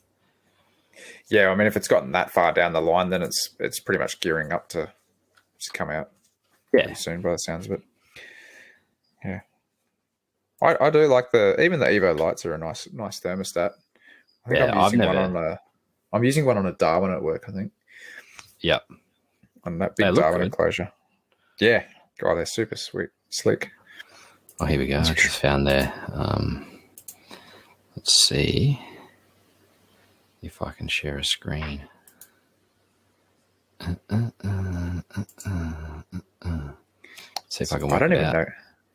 Yeah, I mean, if it's gotten that far down the line, then it's pretty much gearing up to come out. Pretty soon by the sounds of it. Yeah. I do like even the Evo lights are a nice thermostat. I think I'm using one on a Darwin at work, I think. Yep. On that big Darwin enclosure. Yeah. God, they're super slick. Oh, here we go. I just found there. Let's see if I can share a screen. See if I can work it out.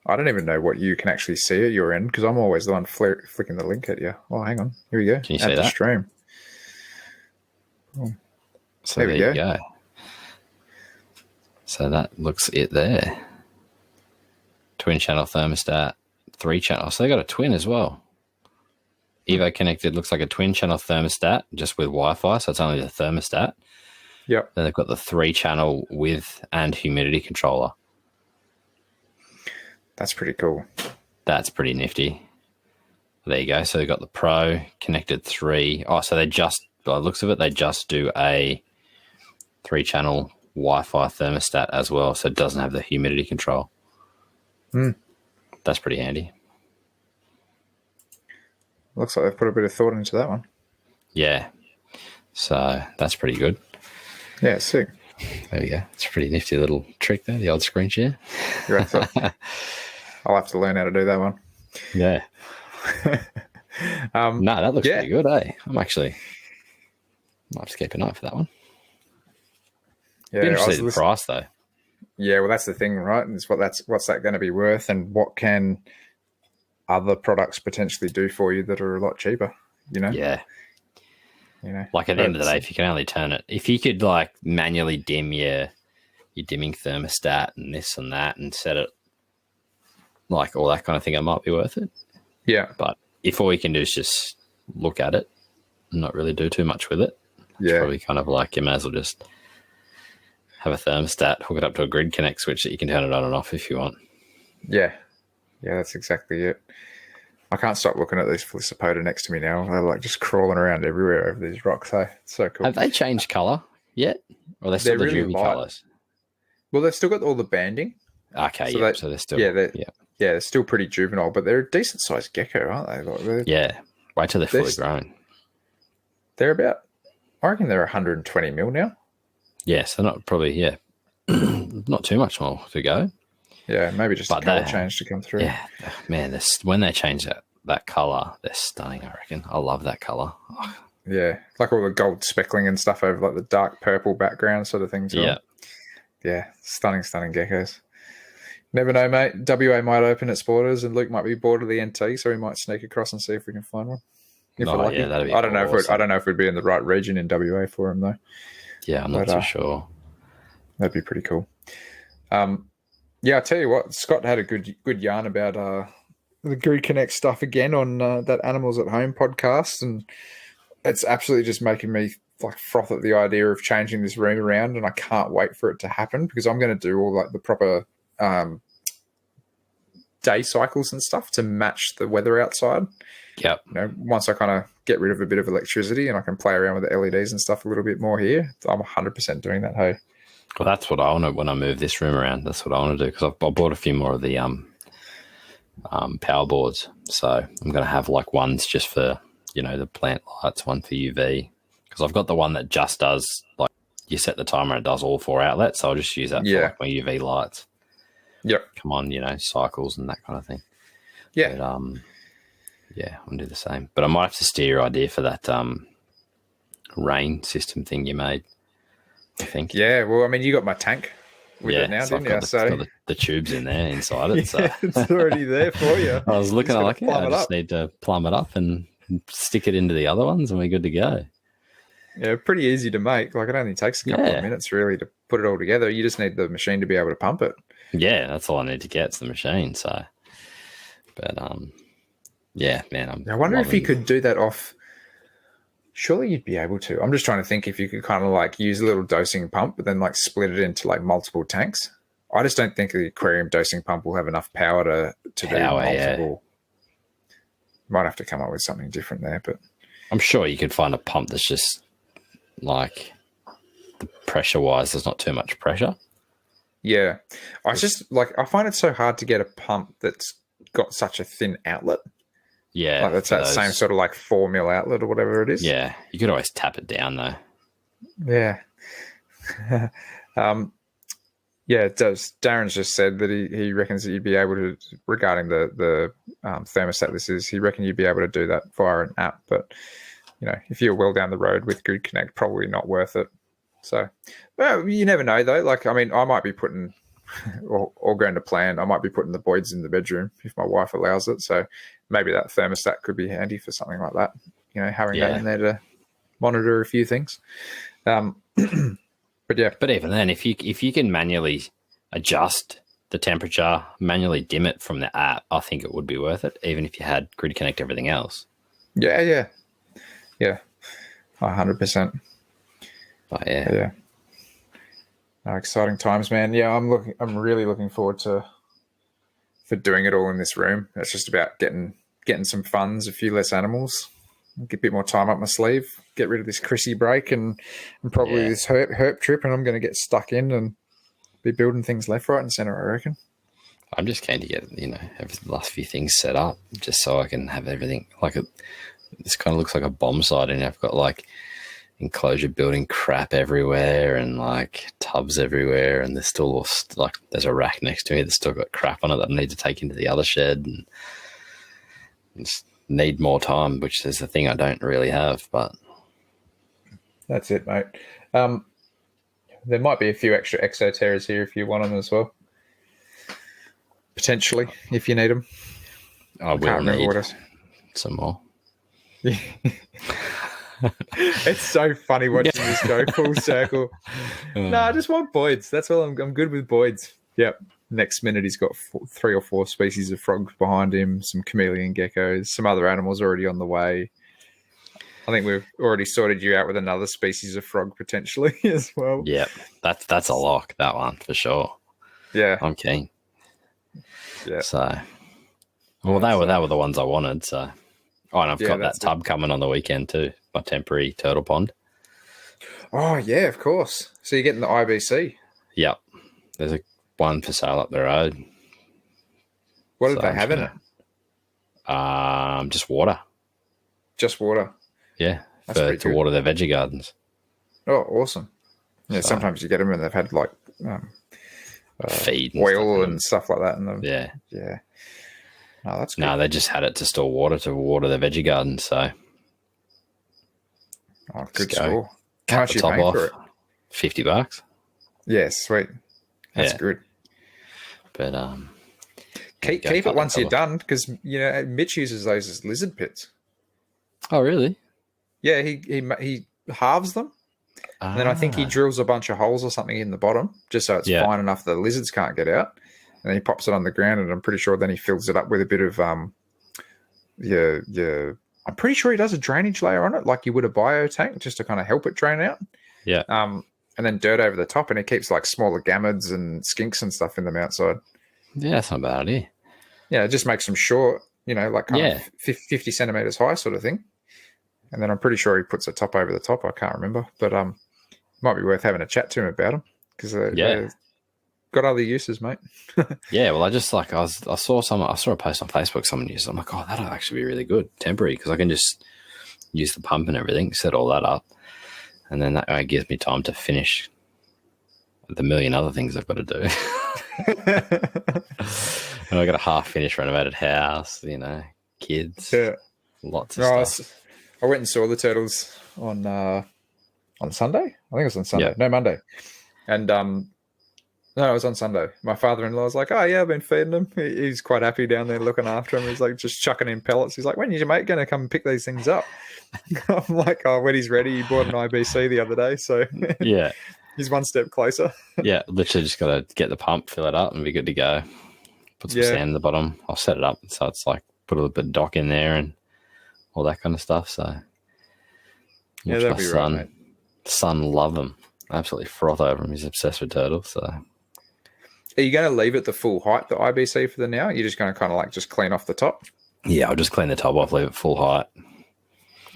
I don't even know what you can actually see at your end because I'm always the one flicking the link at you. Oh, hang on. Here we go. Can you see that? Stream. Oh. So there you go. So that looks it there. Twin channel thermostat, 3 channels. So they got a twin as well. Evo connected looks like a twin channel thermostat just with Wi-Fi. So it's only the thermostat. Yep. Then they've got the 3 channel with and humidity controller. That's pretty cool. That's pretty nifty. There you go. So they've got the Pro connected 3. Oh, so they just, by the looks of it, they just do a 3 channel Wi-Fi thermostat as well. So it doesn't have the humidity control. That's pretty handy. Looks like they've put a bit of thought into that one. Yeah. So that's pretty good. Yeah, sick. There we go. It's a pretty nifty little trick there, the old screen share. I'll have to learn how to do that one. Yeah. No, that looks pretty good, eh? Might have to keep an eye for that one. Yeah, interesting the price though. Yeah, well, that's the thing, right? Is what's that going to be worth, and what can other products potentially do for you that are a lot cheaper? You know? Yeah. You know, like at the end of the day, if you can only turn it, if you could like manually dim your dimming thermostat and this and that, and set it like all that kind of thing, it might be worth it. Yeah. But if all you can do is just look at it and not really do too much with it, it's probably kind of like you may as well just have a thermostat, hook it up to a Grid Connect switch that you can turn it on and off if you want. Yeah. Yeah, that's exactly it. I can't stop looking at these Felicopoda next to me now. They're like just crawling around everywhere over these rocks. Hey, it's so cool. Have they changed colour yet? Or are they still the really colours? Well, they've still got all the banding. Okay, so they're still... they're still pretty juvenile, but they're a decent-sized gecko, aren't they? Yeah. Wait till they're fully grown. They're about... I reckon they're 120 mil now. Yes, they're not probably, not too much more to go. Yeah, maybe just a colour change to come through. Yeah, man, when they change that colour, they're stunning, I reckon. I love that colour. Oh, Yeah, like all the gold speckling and stuff over like the dark purple background sort of things. Yeah. Yeah, stunning geckos. Never know, mate. WA might open its borders, and Luke might be bored of the NT, so he might sneak across and see if we can find one. If we're lucky. Yeah, that'd be I don't awesome. I don't know if we'd be in the right region in WA for him though. Yeah, I'm not too sure. That'd be pretty cool. Yeah, I tell you what, Scott had a good yarn about the Grid Connect stuff again on that Animals at Home podcast, and it's absolutely just making me like froth at the idea of changing this room around, and I can't wait for it to happen because I'm going to do all like the proper day cycles and stuff to match the weather outside. Yep. You know, once I kind of get rid of a bit of electricity and I can play around with the LEDs and stuff a little bit more here, I'm 100% doing that. Hey. Well, that's what I want to when I move this room around. That's what I want to do because I bought a few more of the power boards. So I'm going to have like ones just for, you know, the plant lights, one for UV. Because I've got the one that just does, like, you set the timer and it does all 4 outlets. So I'll just use that for like my UV lights. Yep. Come on, you know, cycles and that kind of thing. Yeah. But, yeah, I'll do the same. But I might have to steer your idea for that rain system thing you made, I think. Yeah, well, I mean, you got my tank with it now, didn't you? So got the tubes in there inside it. So it's already there for you. I was looking at like, I just need to plumb it up and stick it into the other ones and we're good to go. Yeah, pretty easy to make. Like, it only takes a couple of minutes really to put it all together. You just need the machine to be able to pump it. Yeah, that's all I need to get. It's the machine. So, but yeah, man. I wonder if you could do that off. Surely you'd be able to. I'm just trying to think if you could kind of like use a little dosing pump, but then like split it into like multiple tanks. I just don't think the aquarium dosing pump will have enough power to do multiple. Yeah. Might have to come up with something different there, but I'm sure you could find a pump that's just like the pressure wise, there's not too much pressure. Yeah. I find it so hard to get a pump that's got such a thin outlet. Yeah. Like that's that same sort of like 4 mil outlet or whatever it is. Yeah. You could always tap it down though. Yeah. Yeah, it does. Darren's just said that he reckons that you'd be able to, regarding the thermostat this is, he reckons you'd be able to do that via an app. But, you know, if you're well down the road with Grid Connect, probably not worth it. So, well, you never know though. Like, I mean, I might be putting, or going to plan, I might be putting the Boyds in the bedroom if my wife allows it. So maybe that thermostat could be handy for something like that. You know, having that in there to monitor a few things. But yeah. But even then, if you can manually adjust the temperature, manually dim it from the app, I think it would be worth it, even if you had Grid Connect everything else. Yeah. 100%. But yeah. Exciting times, man. Yeah, I'm really looking forward for doing it all in this room. It's just about getting some funds, a few less animals, get a bit more time up my sleeve, get rid of this Chrissy break and probably this herp trip, and I'm going to get stuck in and be building things left, right, and center, I reckon. I'm just keen to get, have the last few things set up just so I can have everything. Like this kind of looks like a bomb site, and I've got like enclosure building crap everywhere and like tubs everywhere, and there's still like there's a rack next to me that's still got crap on it that I need to take into the other shed, and just need more time, which is the thing I don't really have. But that's it, mate. There might be a few extra exoterras here if you want them as well, potentially, if you need them. I will need some more. It's so funny watching this go full circle. No, I just want Boyds. That's all. I'm good with Boyds. Yep. Next minute, he's got 3 or 4 species of frogs behind him, some chameleon geckos, some other animals already on the way. I think we've already sorted you out with another species of frog potentially as well. Yeah, that's a lock, that one, for sure. Yeah. I'm keen. Yeah. So, well, they were the ones I wanted, so... Oh, and I've got that tub coming on the weekend too, my temporary turtle pond. Oh, yeah, of course. So you're getting the IBC? Yep. There's one for sale up the road. What did they have in it? Just water. Just water? Yeah, to water their veggie gardens. Oh, awesome. Yeah, sometimes you get them and they've had like feed and oil and stuff like that in them. Yeah. Yeah. Oh, that's good. No, they just had it to store water to water their veggie garden. So, Oh, good score. Cut the top off. $50. Yeah, sweet. That's good. But keep it once you're done, because Mitch uses those as lizard pits. Oh, really? Yeah, he halves them, and then I think he drills a bunch of holes or something in the bottom, just so it's fine enough the lizards can't get out. And then he pops it on the ground, and I'm pretty sure then he fills it up with a bit of I'm pretty sure he does a drainage layer on it, like you would a biotank, just to kind of help it drain out. Yeah. And then dirt over the top, and he keeps like smaller gammons and skinks and stuff in them outside. Yeah, that's not a bad idea. Yeah, it just makes them short, like kind of 50 centimeters high sort of thing. And then I'm pretty sure he puts a top over the top. I can't remember, but it might be worth having a chat to him about them, because they've got other uses, mate. Yeah, well, I saw a post on Facebook someone used it. I'm like, oh, that'll actually be really good, temporary, because I can just use the pump and everything, set all that up, and then that gives me time to finish the million other things I've got to do. And I got a half-finished renovated house, kids, lots of stuff. I went and saw the turtles on Sunday. I think it was on Sunday. No, Monday. And no, it was on Sunday. My father-in-law was like, "Oh yeah, I've been feeding them." He's quite happy down there looking after them. He's like just chucking in pellets. He's like, "When is your mate going to come and pick these things up?" I'm like, "Oh, when he's ready." He bought an IBC the other day, so yeah, he's one step closer. Yeah, literally just got to get the pump, fill it up, and be good to go. Put some sand in the bottom. I'll set it up so it's like put a little bit of dock in there and all that kind of stuff. So that'd be right, mate. Son love them. Absolutely froth over him. He's obsessed with turtles. So, are you going to leave it the full height, the IBC, for the now? You're just going to kind of like just clean off the top? Yeah, I'll just clean the top off, leave it full height.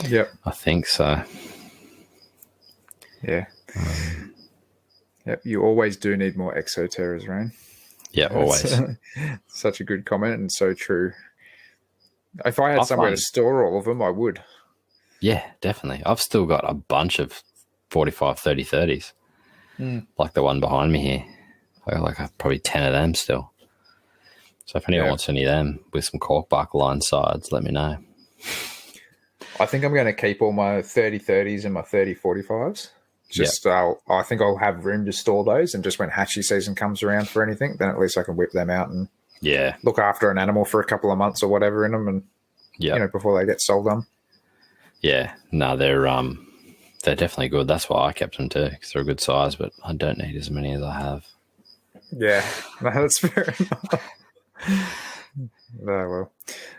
Yep. I think so. Yeah. Yep. You always do need more exoterras, Rain. Yeah, always. Such a good comment and so true. If I had somewhere to store all of them, I would. Yeah, definitely. I've still got a bunch of 45, 30, 30s. Like the one behind me here. I got like probably 10 of them still. So if anyone wants any of them with some cork bark lined sides, let me know. I think I'm going to keep all my 30, 30s and my 30, 45s. I think I'll have room to store those, and just when hatchie season comes around for anything, then at least I can whip them out and look after an animal for a couple of months or whatever in them, and before they get sold on. Yeah, no, they're definitely good. That's why I kept them too, because they're a good size, but I don't need as many as I have. Yeah, no, that's fair enough. Oh,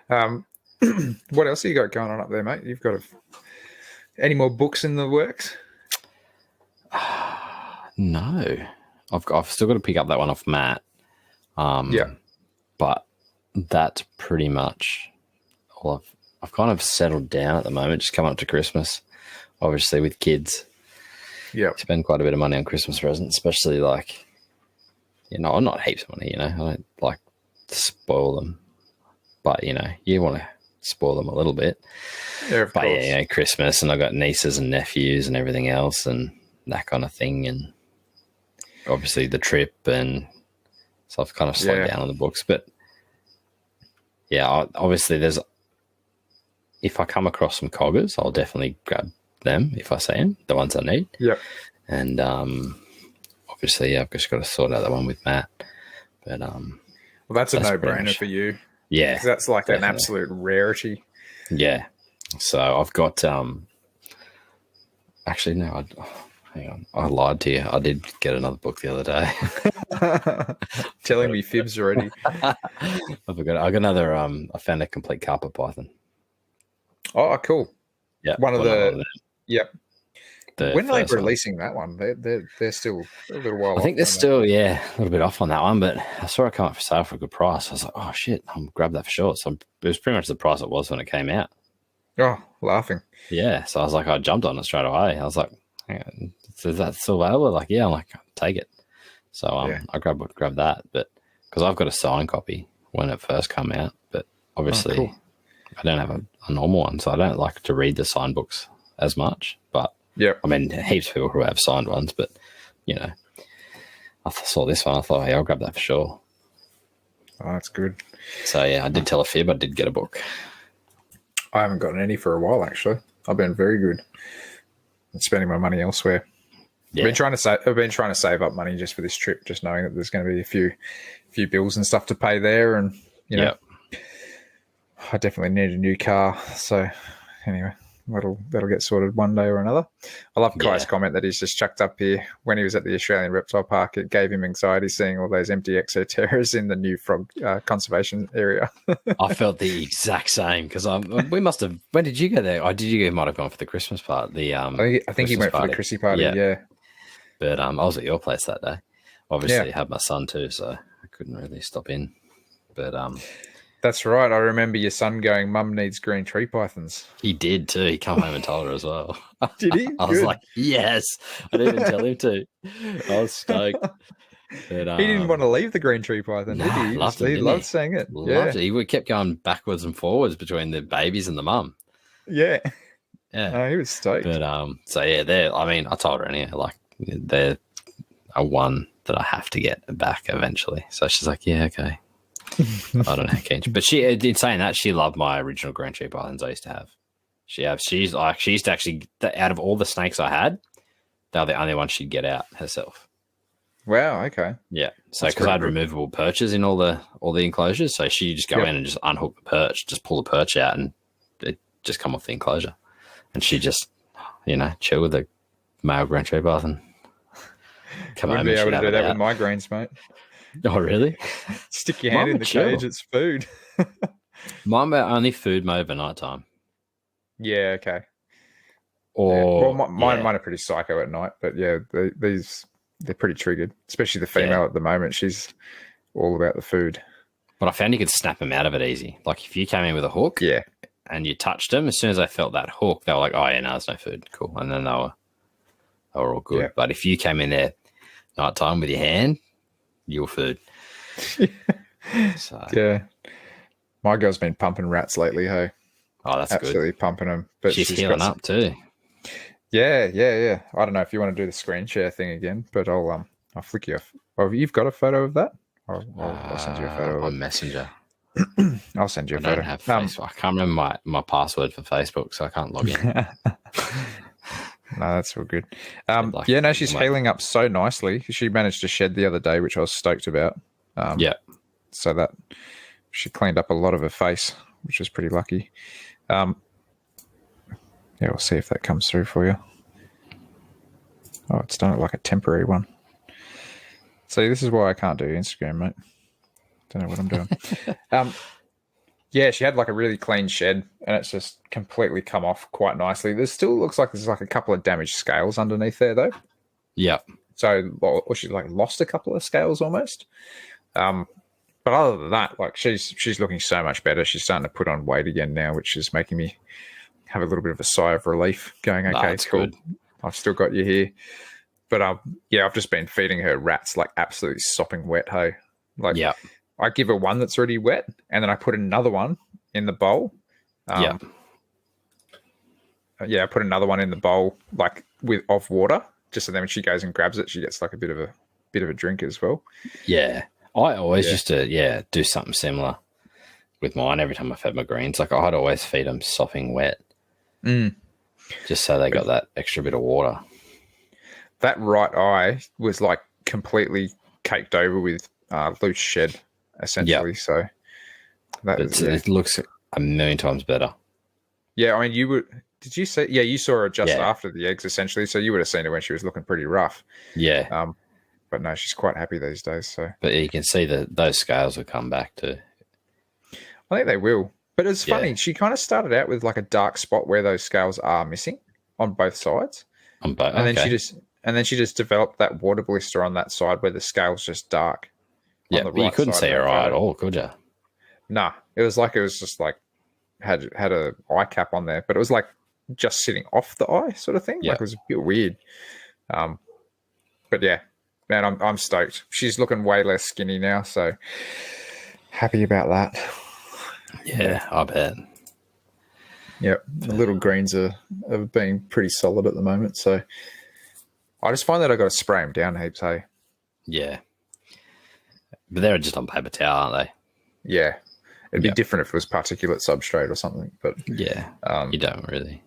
well. What else have you got going on up there, mate? You've got any more books in the works? No, I've still got to pick up that one off Matt. But that's pretty much all I've kind of settled down at the moment. Just coming up to Christmas, obviously with kids. Yeah, spend quite a bit of money on Christmas presents, especially like, not heaps of money. I don't like to spoil them, but you want to spoil them a little bit. Yeah, of course. Yeah, Christmas, and I've got nieces and nephews and everything else and that kind of thing, and obviously the trip, and so I've kind of slowed down on the books. But obviously if I come across some coggers, I'll definitely grab them if I see them, the ones I need. Yeah. And obviously I've just got to sort out that one with Matt. But well, that's a no-brainer for you. Yeah. 'Cause that's like definitely an absolute rarity. Yeah. So I've got actually no, hang on. I lied to you. I did get another book the other day. Telling me fibs already. I forgot. I got another. I found a complete carpet python. Oh, cool. Yeah. One of the. Yep. When are they releasing that one? They're still a little while. I think they're still a little bit off on that one, but I saw it come up for sale for a good price. I was like, oh shit, I'll grab that for sure. So it was pretty much the price it was when it came out. Oh, laughing. Yeah. So I was like, I jumped on it straight away. I was like, is that still available? Like, yeah. I'm like, take it. So I grabbed that, but because I've got a signed copy when it first came out, but obviously cool. I don't have a normal one, so I don't like to read the signed books as much. But I mean, heaps of people who have signed ones, but I saw this one. I thought, hey, I'll grab that for sure. Oh, that's good. So I did tell a fib. I did get a book. I haven't gotten any for a while, actually. I've been very good. spending my money elsewhere. Yeah. I've been trying to save up money just for this trip, just knowing that there's going to be a few bills and stuff to pay there, and I definitely need a new car. So anyway, that'll get sorted one day or another. I love Kai's comment that he's just chucked up here. When he was at the Australian Reptile Park, it gave him anxiety seeing all those empty exoterras in the new frog conservation area. I felt the exact same because we must have. When did you go there? Might have gone for the Christmas part. I think he went for the Chrissy party. Yeah. But I was at your place that day. Obviously, I had my son too, so I couldn't really stop in. But that's right. I remember your son going, "Mum needs green tree pythons." He did too. He come home and told her as well. Did he? I was like, yes. I didn't even tell him to. I was stoked. But, he didn't want to leave the green tree python, did he? He loved seeing it. Loved it. He kept going backwards and forwards between the babies and the mum. Yeah. Yeah. No, he was stoked. But I told her anyway, like they're a one that I have to get back eventually. So she's like, yeah, okay. I don't know how keen. But she did saying that she loved my original green tree pythons I used to have. She used to actually, out of all the snakes I had, they were the only ones she'd get out herself. Wow. Okay. Yeah. So because I had removable perches in all the enclosures, so she just go in and just unhook the perch, just pull the perch out, and it just come off the enclosure, and she just chill with the male green tree python. Wouldn't be able to do that with my greens, mate. Oh, really? Stick your hand in the cage. It's food. Mine were only food mode at night time. Yeah. Okay. Or mine are pretty psycho at night, but yeah, they're pretty triggered. Especially the female at the moment. She's all about the food. But I found you could snap them out of it easy. Like if you came in with a hook, and you touched them, as soon as they felt that hook, they were like, "Oh yeah, no, there's no food." Cool, and then they were all good. Yeah. But if you came in there nighttime with your hand, you were food. So. Yeah, my girl's been pumping rats lately. Hey, oh, that's absolutely good. Pumping them. But she's healing up too. Yeah. I don't know if you want to do the screen share thing again, but I'll flick you off. Oh, you've got a photo of that? I'll send you a photo on Messenger. I'll send you a photo. I don't have Facebook. I can't remember my password for Facebook, so I can't log in. No, that's all good. She's healing up so nicely. She managed to shed the other day, which I was stoked about. So that she cleaned up a lot of her face, which was pretty lucky. We'll see if that comes through for you. Oh, it's done it like a temporary one. See, this is why I can't do Instagram, mate. Don't know what I'm doing. She had like a really clean shed, and it's just completely come off quite nicely. There still looks like there's like a couple of damaged scales underneath there, though. Yeah. So, or she like lost a couple of scales almost. But other than that, like she's looking so much better. She's starting to put on weight again now, which is making me have a little bit of a sigh of relief. Going, okay, it's cool. I've still got you here. But I've just been feeding her rats like absolutely sopping wet. Hey, like I give her one that's already wet, and then I put another one in the bowl. I put another one in the bowl like of water, just so then when she goes and grabs it, she gets like a bit of a drink as well. Yeah, I always used to do something similar with mine every time I fed my greens. Like I'd always feed them sopping wet, just so they got that extra bit of water. That right eye was like completely caked over with loose shed, essentially. Yep. So it looks a million times better. Yeah, I mean, did you see? Yeah, you saw her just after the eggs, essentially. So you would have seen her when she was looking pretty rough. Yeah. But no, she's quite happy these days. So. But you can see that those scales will come back too. I think they will. But it's funny. She kind of started out with like a dark spot where those scales are missing on both sides. On both, and then she just developed that water blister on that side where the scale's just dark. Yeah, but you couldn't see her eye at all, could you? Nah, it was just like had a eye cap on there, but it was like just sitting off the eye sort of thing. Like it was a bit weird. But yeah, man, I'm stoked. She's looking way less skinny now, so happy about that. Yeah, I bet. Yep, the little greens are being pretty solid at the moment, so I just find that I got to spray them down heaps, hey? Yeah. But they're just on paper towel, aren't they? Yeah. It'd be different if it was particulate substrate or something, but... Yeah, you don't really.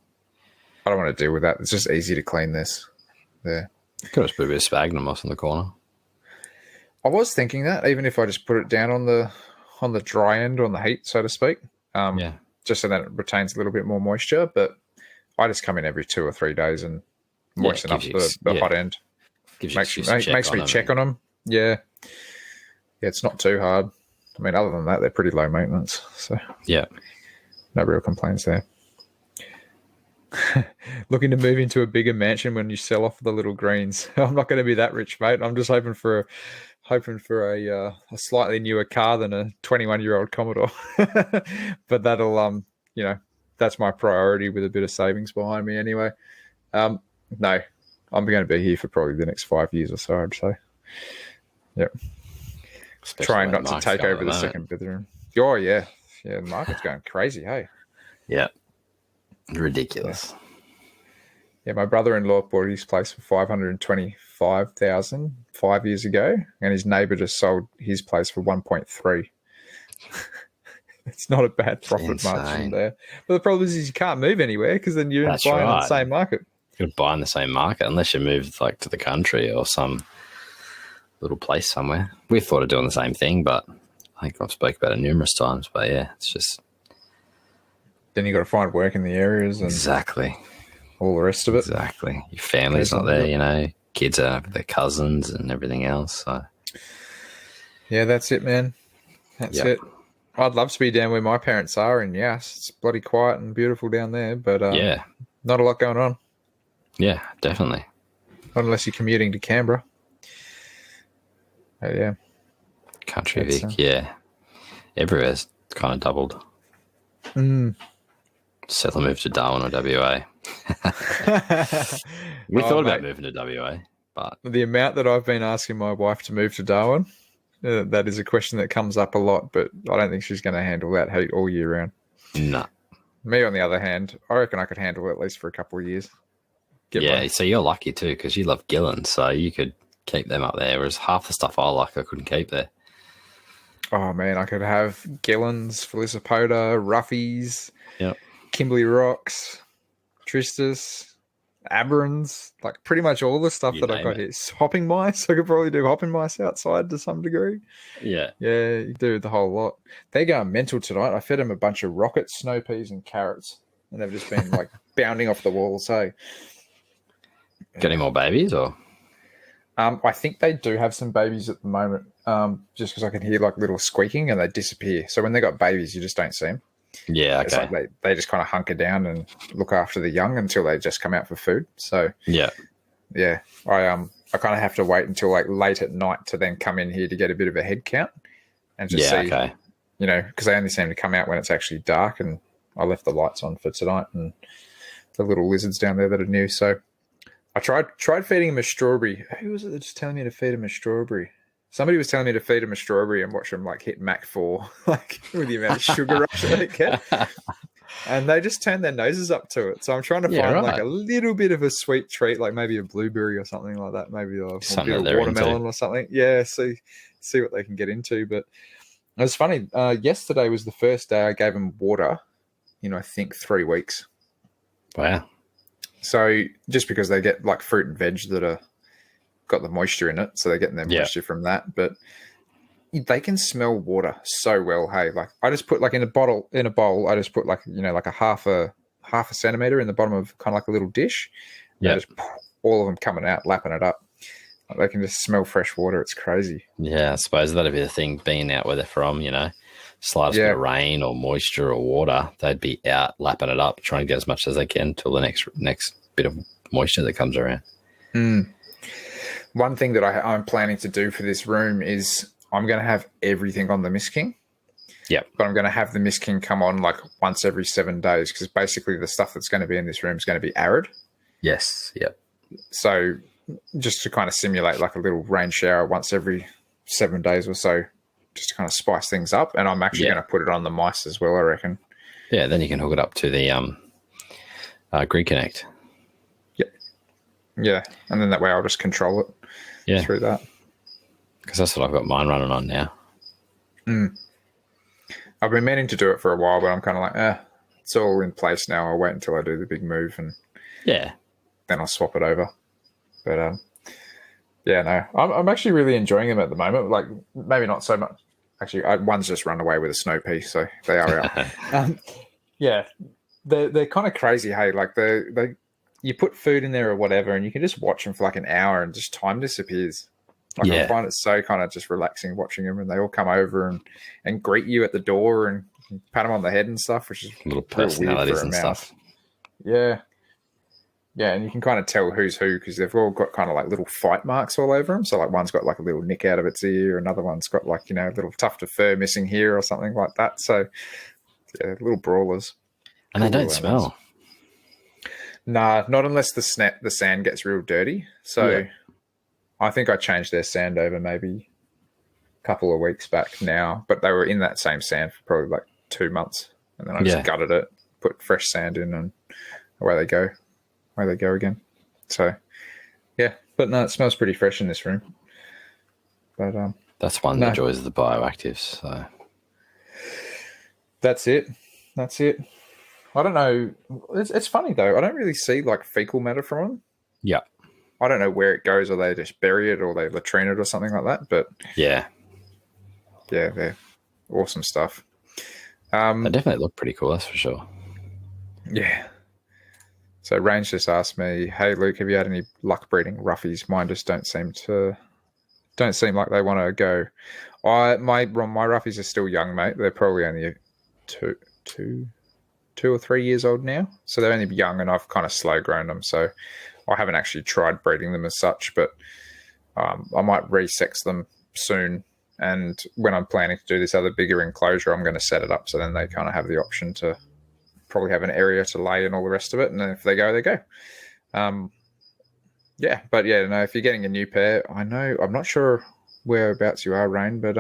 I don't want to deal with that. It's just easy to clean this. There. Could just put a bit of sphagnum moss in the corner. I was thinking that, even if I just put it down on the dry end, on the heat, so to speak. Just so that it retains a little bit more moisture. But I just come in every 2 or 3 days and moisten up the hot end. Makes me check on them. Yeah. Yeah, it's not too hard. I mean, other than that, they're pretty low maintenance. So yeah, no real complaints there. Looking to move into a bigger mansion when you sell off the little greens. I'm not going to be that rich, mate. I'm just hoping for a slightly newer car than a 21-year-old Commodore. But that'll that's my priority with a bit of savings behind me anyway. No, I'm going to be here for probably the next 5 years or so, I'd say. Yep. Trying not to take over the second bedroom. Oh yeah, the market's going crazy. Hey. Yeah. Ridiculous. Yeah, my brother-in-law bought his place for $525,000 5 years ago, and his neighbour just sold his place for 1.3. It's not a bad profit margin there. But the problem is you can't move anywhere because then you're buying in the same market. You're buying in the same market unless you move like to the country or some little place somewhere. We thought of doing the same thing, but I think I've spoke about it numerous times. But yeah, it's just. Then you got to find work in the areas and exactly all the rest of it. Exactly. Your family's not there, kids are with their cousins and everything else. So yeah, that's it, man. That's it. I'd love to be down where my parents are, and yes, it's bloody quiet and beautiful down there, but not a lot going on. Yeah, definitely. Not unless you're commuting to Canberra. But yeah. Country Vic, everywhere's kind of doubled. Settle move to Darwin or WA. We thought about moving to WA, but the amount that I've been asking my wife to move to Darwin, that is a question that comes up a lot, but I don't think she's going to handle that heat all year round. No. Me, on the other hand, I reckon I could handle it at least for a couple of years. So you're lucky too, because you love Gillens, so you could keep them up there, whereas half the stuff I like I couldn't keep there. Oh man, I could have Gillens, Felicipoda, Ruffies, Kimberley Rocks, Tristus, Aberrans, like pretty much all the stuff that I've got here. Hopping mice, I could probably do hopping mice outside to some degree. Yeah. Yeah, you do the whole lot. They're going mental tonight. I fed them a bunch of rockets, snow peas, and carrots, and they've just been like bounding off the walls. Hey, getting more babies or? I think they do have some babies at the moment, just because I can hear like little squeaking and they disappear. So when they got babies, you just don't see them. Yeah, okay. It's like they just kind of hunker down and look after the young until they just come out for food. So yeah, I kind of have to wait until like late at night to then come in here to get a bit of a head count and just see, because they only seem to come out when it's actually dark. And I left the lights on for tonight and the little lizards down there that are new. So I tried feeding them a strawberry. Who was it that just telling me to feed them a strawberry? Somebody was telling me to feed them a strawberry and watch them like hit Mach 4, like with the amount of sugar rush that they get. And they just turn their noses up to it. So I'm trying to find like a little bit of a sweet treat, like maybe a blueberry or something like that. Maybe a bit of watermelon or something. Yeah, see what they can get into. But it was funny. Yesterday was the first day I gave them water in, I think, 3 weeks. Wow. So just because they get like fruit and veg that are got the moisture in it, so they're getting their moisture from that. But they can smell water so well. Hey, like I just put like in a bowl, I just put like, like a half a centimeter in the bottom of kind of like a little dish. Yeah. Just all of them coming out, lapping it up. Like, they can just smell fresh water. It's crazy. Yeah, I suppose that'd be the thing, being out where they're from, slightest bit of rain or moisture or water, they'd be out lapping it up, trying to get as much as they can till the next bit of moisture that comes around. One thing that I'm planning to do for this room is I'm going to have everything on the Mist King. Yeah. But I'm going to have the Mist King come on like once every 7 days, because basically the stuff that's going to be in this room is going to be arid. Yes. Yep. So just to kind of simulate like a little rain shower once every 7 days or so, just to kind of spice things up. And I'm actually going to put it on the mice as well, I reckon. Yeah, then you can hook it up to the Grid Connect. Yeah, and then that way I'll just control it through that. Because that's what I've got mine running on now. I've been meaning to do it for a while, but I'm kind of like, it's all in place now. I'll wait until I do the big move and Yeah. Then I'll swap it over. But yeah, no, I'm actually really enjoying them at the moment. Like maybe not so much. Actually, one's just run away with a snow pea, so they are out. Yeah, they're kind of crazy. Hey, like they you put food in there or whatever, and you can just watch them for like an hour, and just time disappears. Like I find it so kind of just relaxing watching them, and they all come over and greet you at the door and pat them on the head and stuff, which is little personalities and stuff. Yeah. Yeah, and you can kind of tell who's who because they've all got kind of like little fight marks all over them. So like one's got like a little nick out of its ear, another one's got like, a little tuft of fur missing here or something like that. So yeah, little brawlers. And they don't smell. Nah, not unless the sand gets real dirty. So I think I changed their sand over maybe a couple of weeks back now, but they were in that same sand for probably like 2 months. And then I just gutted it, put fresh sand in, and away they go. Away they go again. So, yeah. But no, it smells pretty fresh in this room. But that's one of the joys of the bioactives. So that's it. I don't know. It's funny, though. I don't really see, like, fecal matter from them. Yeah. I don't know where it goes, or they just bury it, or they latrine it, or something like that. But yeah, they're awesome stuff. They definitely look pretty cool, that's for sure. Yeah. So Range just asked me, "Hey Luke, have you had any luck breeding roughies? Mine just don't seem like they want to go." My roughies are still young, mate. They're probably only two or 3 years old now, so they're only young, and I've kind of slow grown them. So I haven't actually tried breeding them as such, but I might resex them soon. And when I'm planning to do this other bigger enclosure, I'm going to set it up so then they kind of have the option to probably have an area to lay and all the rest of it. And then if they go, they go. Yeah, but yeah, no, if you're getting a new pair, I'm not sure whereabouts you are, Rain, but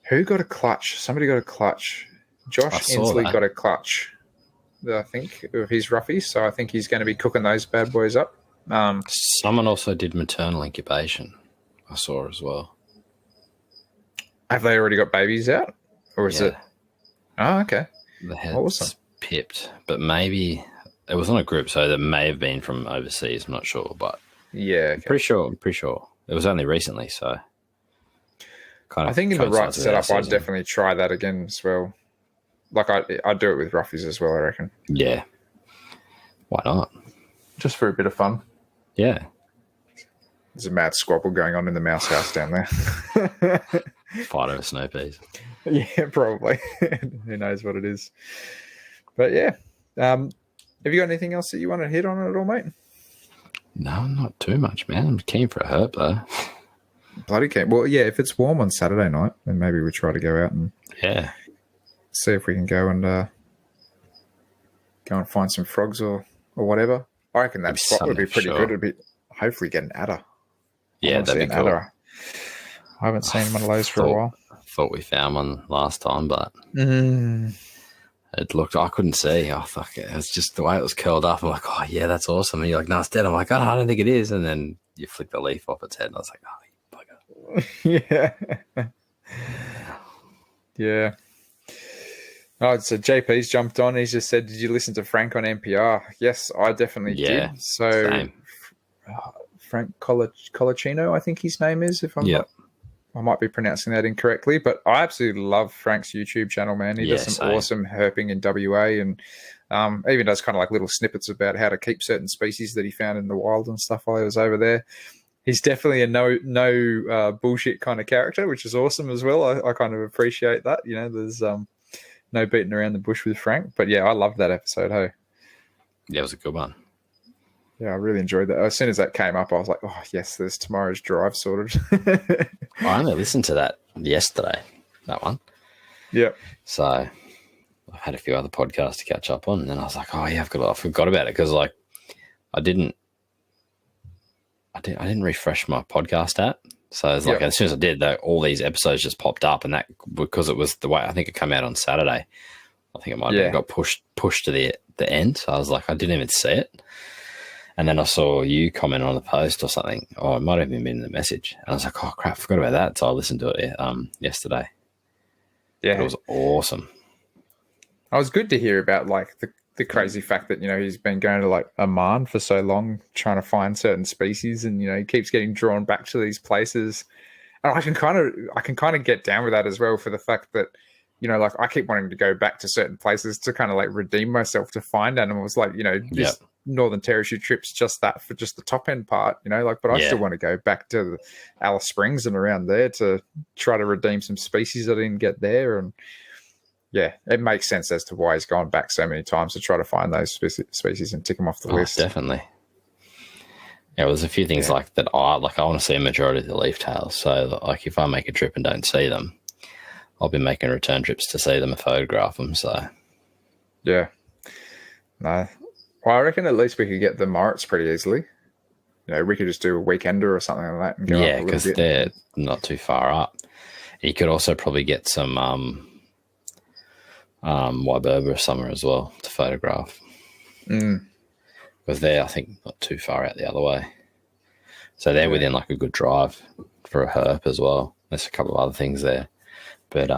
who got a clutch? Somebody got a clutch. Josh Inslee got a clutch, I think, of his roughies. So I think he's going to be cooking those bad boys up. Someone also did maternal incubation, I saw as well. Have they already got babies out? Or is it? Oh, okay. The head's pipped, but maybe it was on a group, so that may have been from overseas. I'm not sure, but yeah, okay. I'm pretty sure it was only recently. So, I think in the right setup, I'd definitely try that again as well. Like I'd do it with roughies as well, I reckon. Yeah, why not? Just for a bit of fun. Yeah, there's a mad squabble going on in the mouse house down there. Fight over snow peas. Yeah, probably. Who knows what it is? But yeah, have you got anything else that you want to hit on at all, mate? No, not too much, man. I'm keen for a herp though. Bloody keen. Well, yeah, if it's warm on Saturday night, then maybe we try to go out and see if we can go and find some frogs or whatever. I reckon that spot would be pretty good. It'd be hopefully get an adder. Yeah, that'd be cool. Adder. I haven't seen one of those for a while. Thought we found one last time, but it looked, I couldn't see. Oh, fuck it. It was just the way it was curled up. I'm like, oh, yeah, that's awesome. And you're like, no, it's dead. I'm like, oh, I don't think it is. And then you flick the leaf off its head. And I was like, oh, you bugger. Yeah. Yeah. Oh, so JP's jumped on. He's just said, did you listen to Frank on NPR? Yes, I definitely did. So Frank Colacino, I think his name is, if I'm not. I might be pronouncing that incorrectly, but I absolutely love Frank's YouTube channel, man. He does some awesome herping in WA, and even does kind of like little snippets about how to keep certain species that he found in the wild and stuff while he was over there. He's definitely a no bullshit kind of character, which is awesome as well. I kind of appreciate that. You know, there's no beating around the bush with Frank. But yeah, I loved that episode, hey? Yeah, it was a good one. Yeah, I really enjoyed that. As soon as that came up, I was like, oh, yes, there's tomorrow's drive sorted. I only listened to that yesterday, that one. Yeah. So I've had a few other podcasts to catch up on, and then I was like, oh, yeah, I forgot about it because, like, I didn't refresh my podcast app. So it's like as soon as I did, all these episodes just popped up, and that because it was the way I think it came out on Saturday. I think it might have got pushed to the end. So I was like, I didn't even see it. And then I saw you comment on the post or something. Oh, it might have even been in the message. And I was like, oh, crap, I forgot about that. So I listened to it yesterday. Yeah. It was awesome. It was good to hear about, like, the crazy fact that, he's been going to like Oman for so long trying to find certain species, and, he keeps getting drawn back to these places. And I can kind of get down with that as well, for the fact that, like I keep wanting to go back to certain places to kind of like redeem myself to find animals, like, this Northern Territory trip's just that for just the top end part, but I still want to go back to the Alice Springs and around there to try to redeem some species I didn't get there. And yeah, it makes sense as to why he's gone back so many times to try to find those species and tick them off the list. Definitely. Yeah, there's a few things like that. I want to see a majority of the leaf tails. So, like, if I make a trip and don't see them, I'll be making return trips to see them and photograph them. So, yeah, no, well, I reckon at least we could get the Morits pretty easily. We could just do a weekender or something like that. And go because they're not too far up. You could also probably get some Wyberba summer as well to photograph. Because they're, I think, not too far out the other way. So they're within like a good drive for a herp as well. There's a couple of other things there. But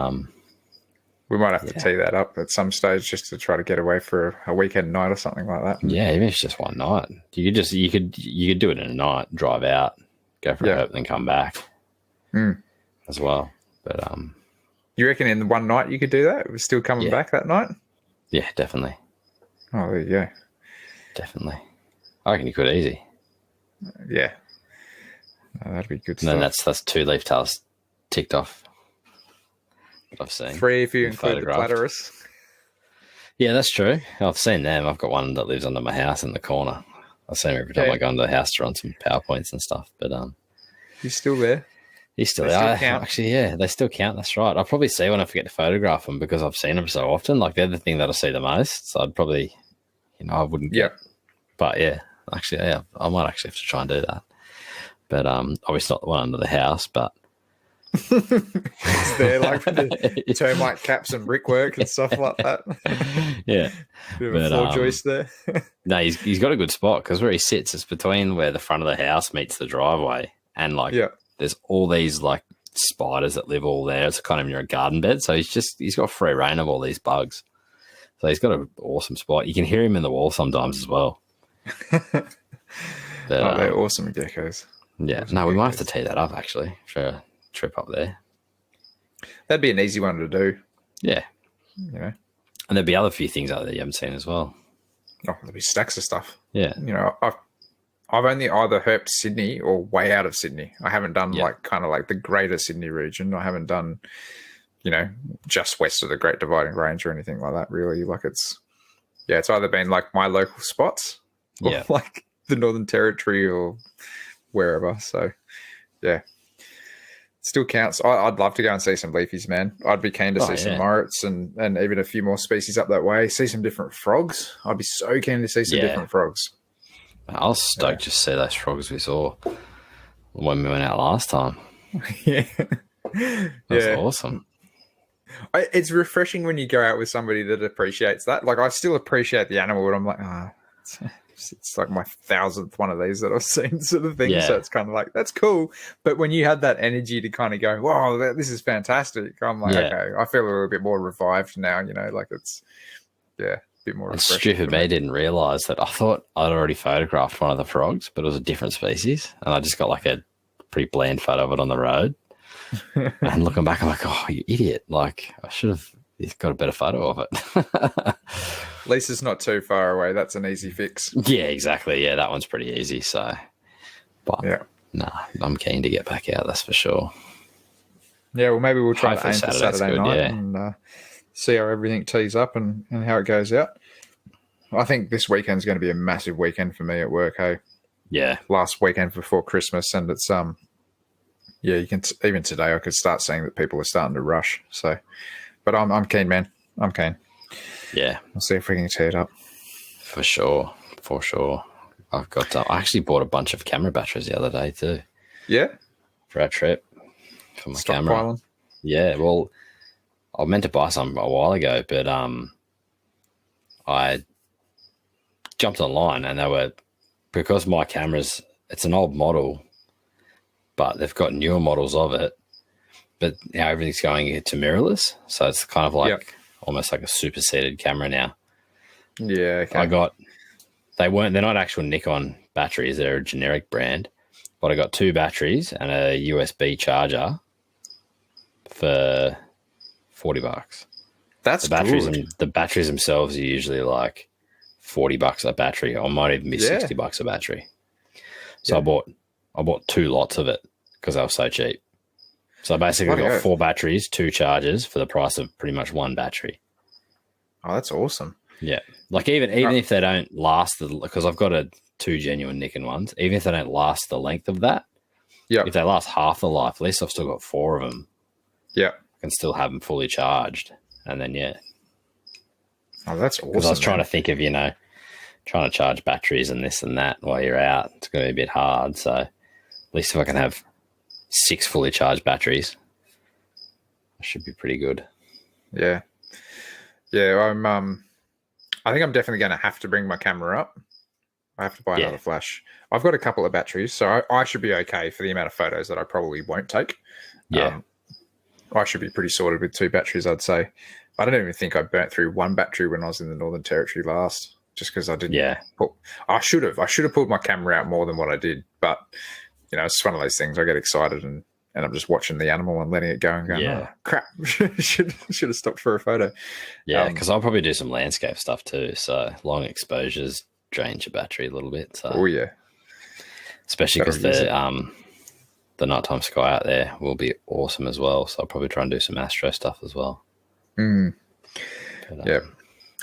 we might have to tee that up at some stage just to try to get away for a weekend night or something like that. Yeah, even if it's just one night. You could do it in a night, drive out, go for a herp, then come back as well. But you reckon in one night you could do that? It was still coming back that night? Yeah, definitely. Oh, there you go. Definitely. I reckon you could easy. Yeah. No, that'd be good stuff. And then that's 2 leaf tails ticked off that I've seen. 3 if you include the Platypus. Yeah, that's true. I've seen them. I've got one that lives under my house in the corner. I see him every time I go into the house to run some PowerPoints and stuff. But he's still there. He's still there. Actually, yeah, they still count. That's right. I'll probably see when I forget to photograph them because I've seen them so often. Like, they're the thing that I see the most. So I'd probably... I wouldn't get, but actually, I might actually have to try and do that. But obviously not the one under the house, but it's there, like the termite caps and brickwork and stuff like that. Yeah, bit of a floor joist there. No, he's got a good spot because where he sits, it's between where the front of the house meets the driveway, and there's all these like spiders that live all there. It's kind of near a garden bed, so he's got free reign of all these bugs. So he's got an awesome spot. You can hear him in the wall sometimes as well. But, they're awesome geckos. Yeah. Awesome no, we geckos. might have to tee that up, actually, for a trip up there. That'd be an easy one to do. Yeah. And there'd be other few things out there you haven't seen as well. Oh, there'd be stacks of stuff. Yeah. I've only either herped Sydney or way out of Sydney. I haven't done kind of like the greater Sydney region. I haven't done... just west of the Great Dividing Range or anything like that, really. Like it's either been like my local spots or like the Northern Territory or wherever. So, yeah, it still counts. I'd love to go and see some leafies, man. I'd be keen to see some Morits and even a few more species up that way. See some different frogs. I'd be so keen to see some different frogs. I was stoked just to see those frogs we saw when we went out last time. That's awesome. It's refreshing when you go out with somebody that appreciates that. Like, I still appreciate the animal, but I'm like, it's like my 1,000th one of these that I've seen, sort of thing. Yeah. So it's kind of like, that's cool. But when you had that energy to kind of go, wow, this is fantastic, I'm like, okay, I feel a little bit more revived now, like it's, a bit more refreshing. Stupid me didn't realise that. I thought I'd already photographed one of the frogs, but it was a different species. And I just got like a pretty bland photo of it on the road. And looking back, I'm like, oh, you idiot. Like, I should have got a better photo of it. At least it's not too far away. That's an easy fix. Yeah, exactly. Yeah, that one's pretty easy. So, but I'm keen to get back out, that's for sure. Yeah, well, maybe we'll try to aim for Saturday night and see how everything tees up and how it goes out. I think this weekend's going to be a massive weekend for me at work, hey? Yeah. Last weekend before Christmas, and it's you can even today I could start seeing that people are starting to rush. So, but I'm keen, man. I'm keen. Yeah, we'll see if we can tee it up. For sure. I've got. I actually bought a bunch of camera batteries the other day too. Yeah, for our trip for my camera. Yeah, well, I meant to buy some a while ago, but I jumped online and they were, because my camera's, it's an old model, but they've got newer models of it, but now everything's going to mirrorless. So it's kind of like almost like a superseded camera now. Yeah, okay. They're not actual Nikon batteries, they're a generic brand. But I got 2 batteries and a USB charger for $40. That's good. The batteries themselves are usually like $40 a battery, or might even be $60 a battery. So I bought 2 lots of it because they were so cheap. So I basically got 4 batteries, 2 chargers for the price of pretty much 1 battery. Oh, that's awesome. Yeah. Like even if they don't last, because I've got 2 genuine Nikon ones, even if they don't last the length of that, if they last half the life, at least I've still got 4 of them. Yeah. I can still have them fully charged. And then, Oh, that's awesome. Because I was trying to think of, trying to charge batteries and this and that while you're out. It's going to be a bit hard. So at least if I can have 6 fully charged batteries, that should be pretty good. Yeah. Yeah, I think I'm definitely going to have to bring my camera up. I have to buy another flash. I've got a couple of batteries, so I should be okay for the amount of photos that I probably won't take. Yeah. I should be pretty sorted with 2 batteries, I'd say. I don't even think I burnt through 1 battery when I was in the Northern Territory last, just because I didn't. Yeah. I should have pulled my camera out more than what I did, but it's one of those things. I get excited and I'm just watching the animal and letting it go and going, oh, crap, should have stopped for a photo. Yeah, because I'll probably do some landscape stuff too. So long exposures drains your battery a little bit. So. Oh yeah, especially because the nighttime sky out there will be awesome as well. So I'll probably try and do some astro stuff as well. But, yeah.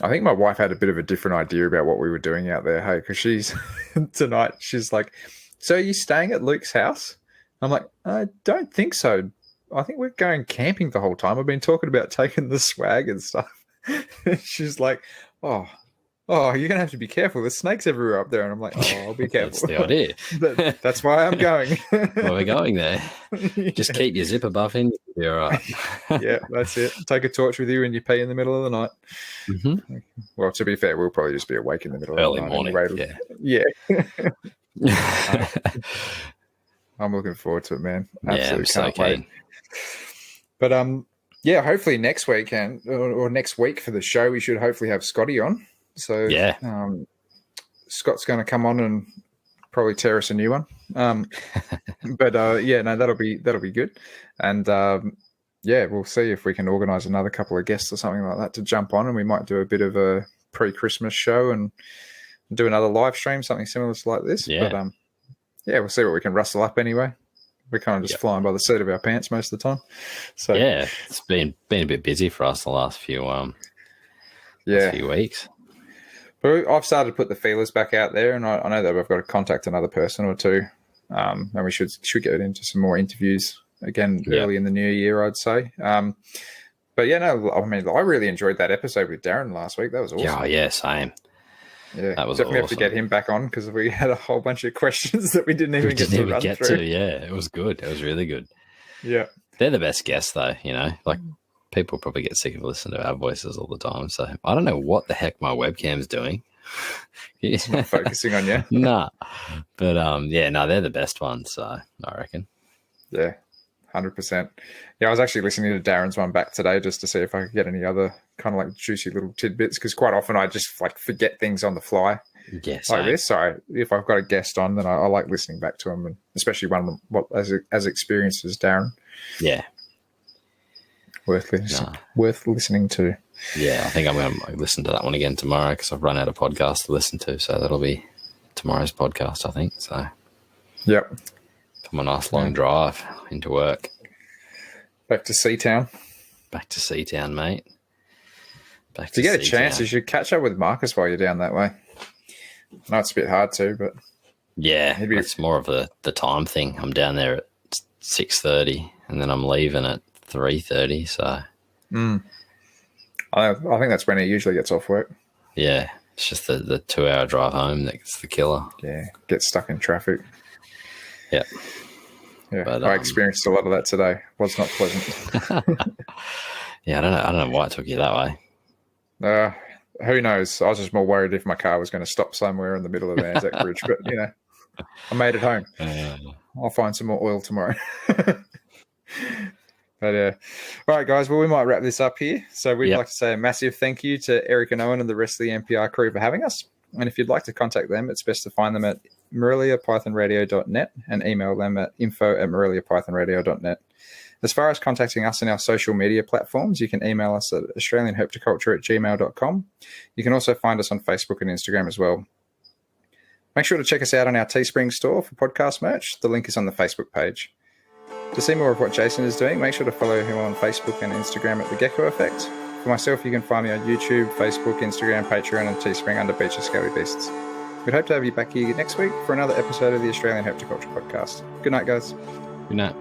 I think my wife had a bit of a different idea about what we were doing out there. Hey, because tonight she's like, so are you staying at Luke's house? I'm like, I don't think so. I think we're going camping the whole time. I've been talking about taking the swag and stuff. She's like, oh, you're going to have to be careful. There's snakes everywhere up there. And I'm like, oh, I'll be careful. That's the idea. That's why I'm going. Well, we're going there. Just keep your zipper buff in. You're all right. Yeah, that's it. Take a torch with you and you pee in the middle of the night. Mm-hmm. Well, to be fair, we'll probably just be awake in the middle early of the night. morning. Yeah. I'm looking forward to it, man. Absolutely can't wait. But hopefully next weekend or next week for the show, we should hopefully have Scotty on. So Scott's going to come on and probably tear us a new one. But that'll be good. And we'll see if we can organise another couple of guests or something like that to jump on, and we might do a bit of a pre-Christmas show and do another live stream, something similar to like this. Yeah. But we'll see what we can rustle up anyway. We're kind of just flying by the seat of our pants most of the time. So it's been a bit busy for us the last few few weeks. But I've started to put the feelers back out there, and I know that I've got to contact another person or two, and we should get into some more interviews again early in the new year, I'd say. But I really enjoyed that episode with Darren last week. That was awesome. Yeah, same. Yeah, that was definitely awesome. Have to get him back on because we had a whole bunch of questions that we didn't even get to run through. Yeah, it was good. It was really good. Yeah, they're the best guests, though. Like people probably get sick of listening to our voices all the time. So I don't know what the heck my webcam's doing. It's not focusing on you. Nah, but they're the best ones. So I reckon. Yeah. 100%. Yeah, I was actually listening to Darren's one back today just to see if I could get any other kind of like juicy little tidbits, because quite often I just like forget things on the fly this. So if I've got a guest on, then I like listening back to them, and especially one as experienced as Darren. Yeah, worth listening to. Yeah, I think I'm going to listen to that one again tomorrow because I've run out of podcasts to listen to, so that'll be tomorrow's podcast, I think. So, yep. From a nice long drive into work. Back to Seatown. Back to Seatown, mate. If you get a chance, you should catch up with Marcus while you're down that way. I know it's a bit hard to, but... Yeah, it's more of the time thing. I'm down there at 6:30 and then I'm leaving at 3:30, so... I think that's when he usually gets off work. Yeah, it's just the 2-hour drive home that's the killer. Yeah, get stuck in traffic. Yeah. Yeah, but, I experienced a lot of that today. Was not pleasant. Yeah, I don't know why it took you that way. Who knows? I was just more worried if my car was going to stop somewhere in the middle of the Anzac Bridge. But, I made it home. I'll find some more oil tomorrow. But all right, guys. Well, we might wrap this up here. So we'd like to say a massive thank you to Eric and Owen and the rest of the MPR crew for having us. And if you'd like to contact them, it's best to find them at moreliapythonradio.net and email them at info@moreliapythonradio.net. As far as contacting us in our social media platforms, you can email us at australianherpetoculture@gmail.com. You can also find us on Facebook and Instagram as well. Make sure to check us out on our Teespring store for podcast merch. The link is on the Facebook page. To see more of what Jason is doing, make sure to follow him on Facebook and Instagram at The Gecko Effect. For myself, you can find me on YouTube, Facebook, Instagram, Patreon, and Teespring under Beach of Scaly Beasts. We'd hope to have you back here next week for another episode of the Australian Herpetoculture Podcast. Good night, guys. Good night.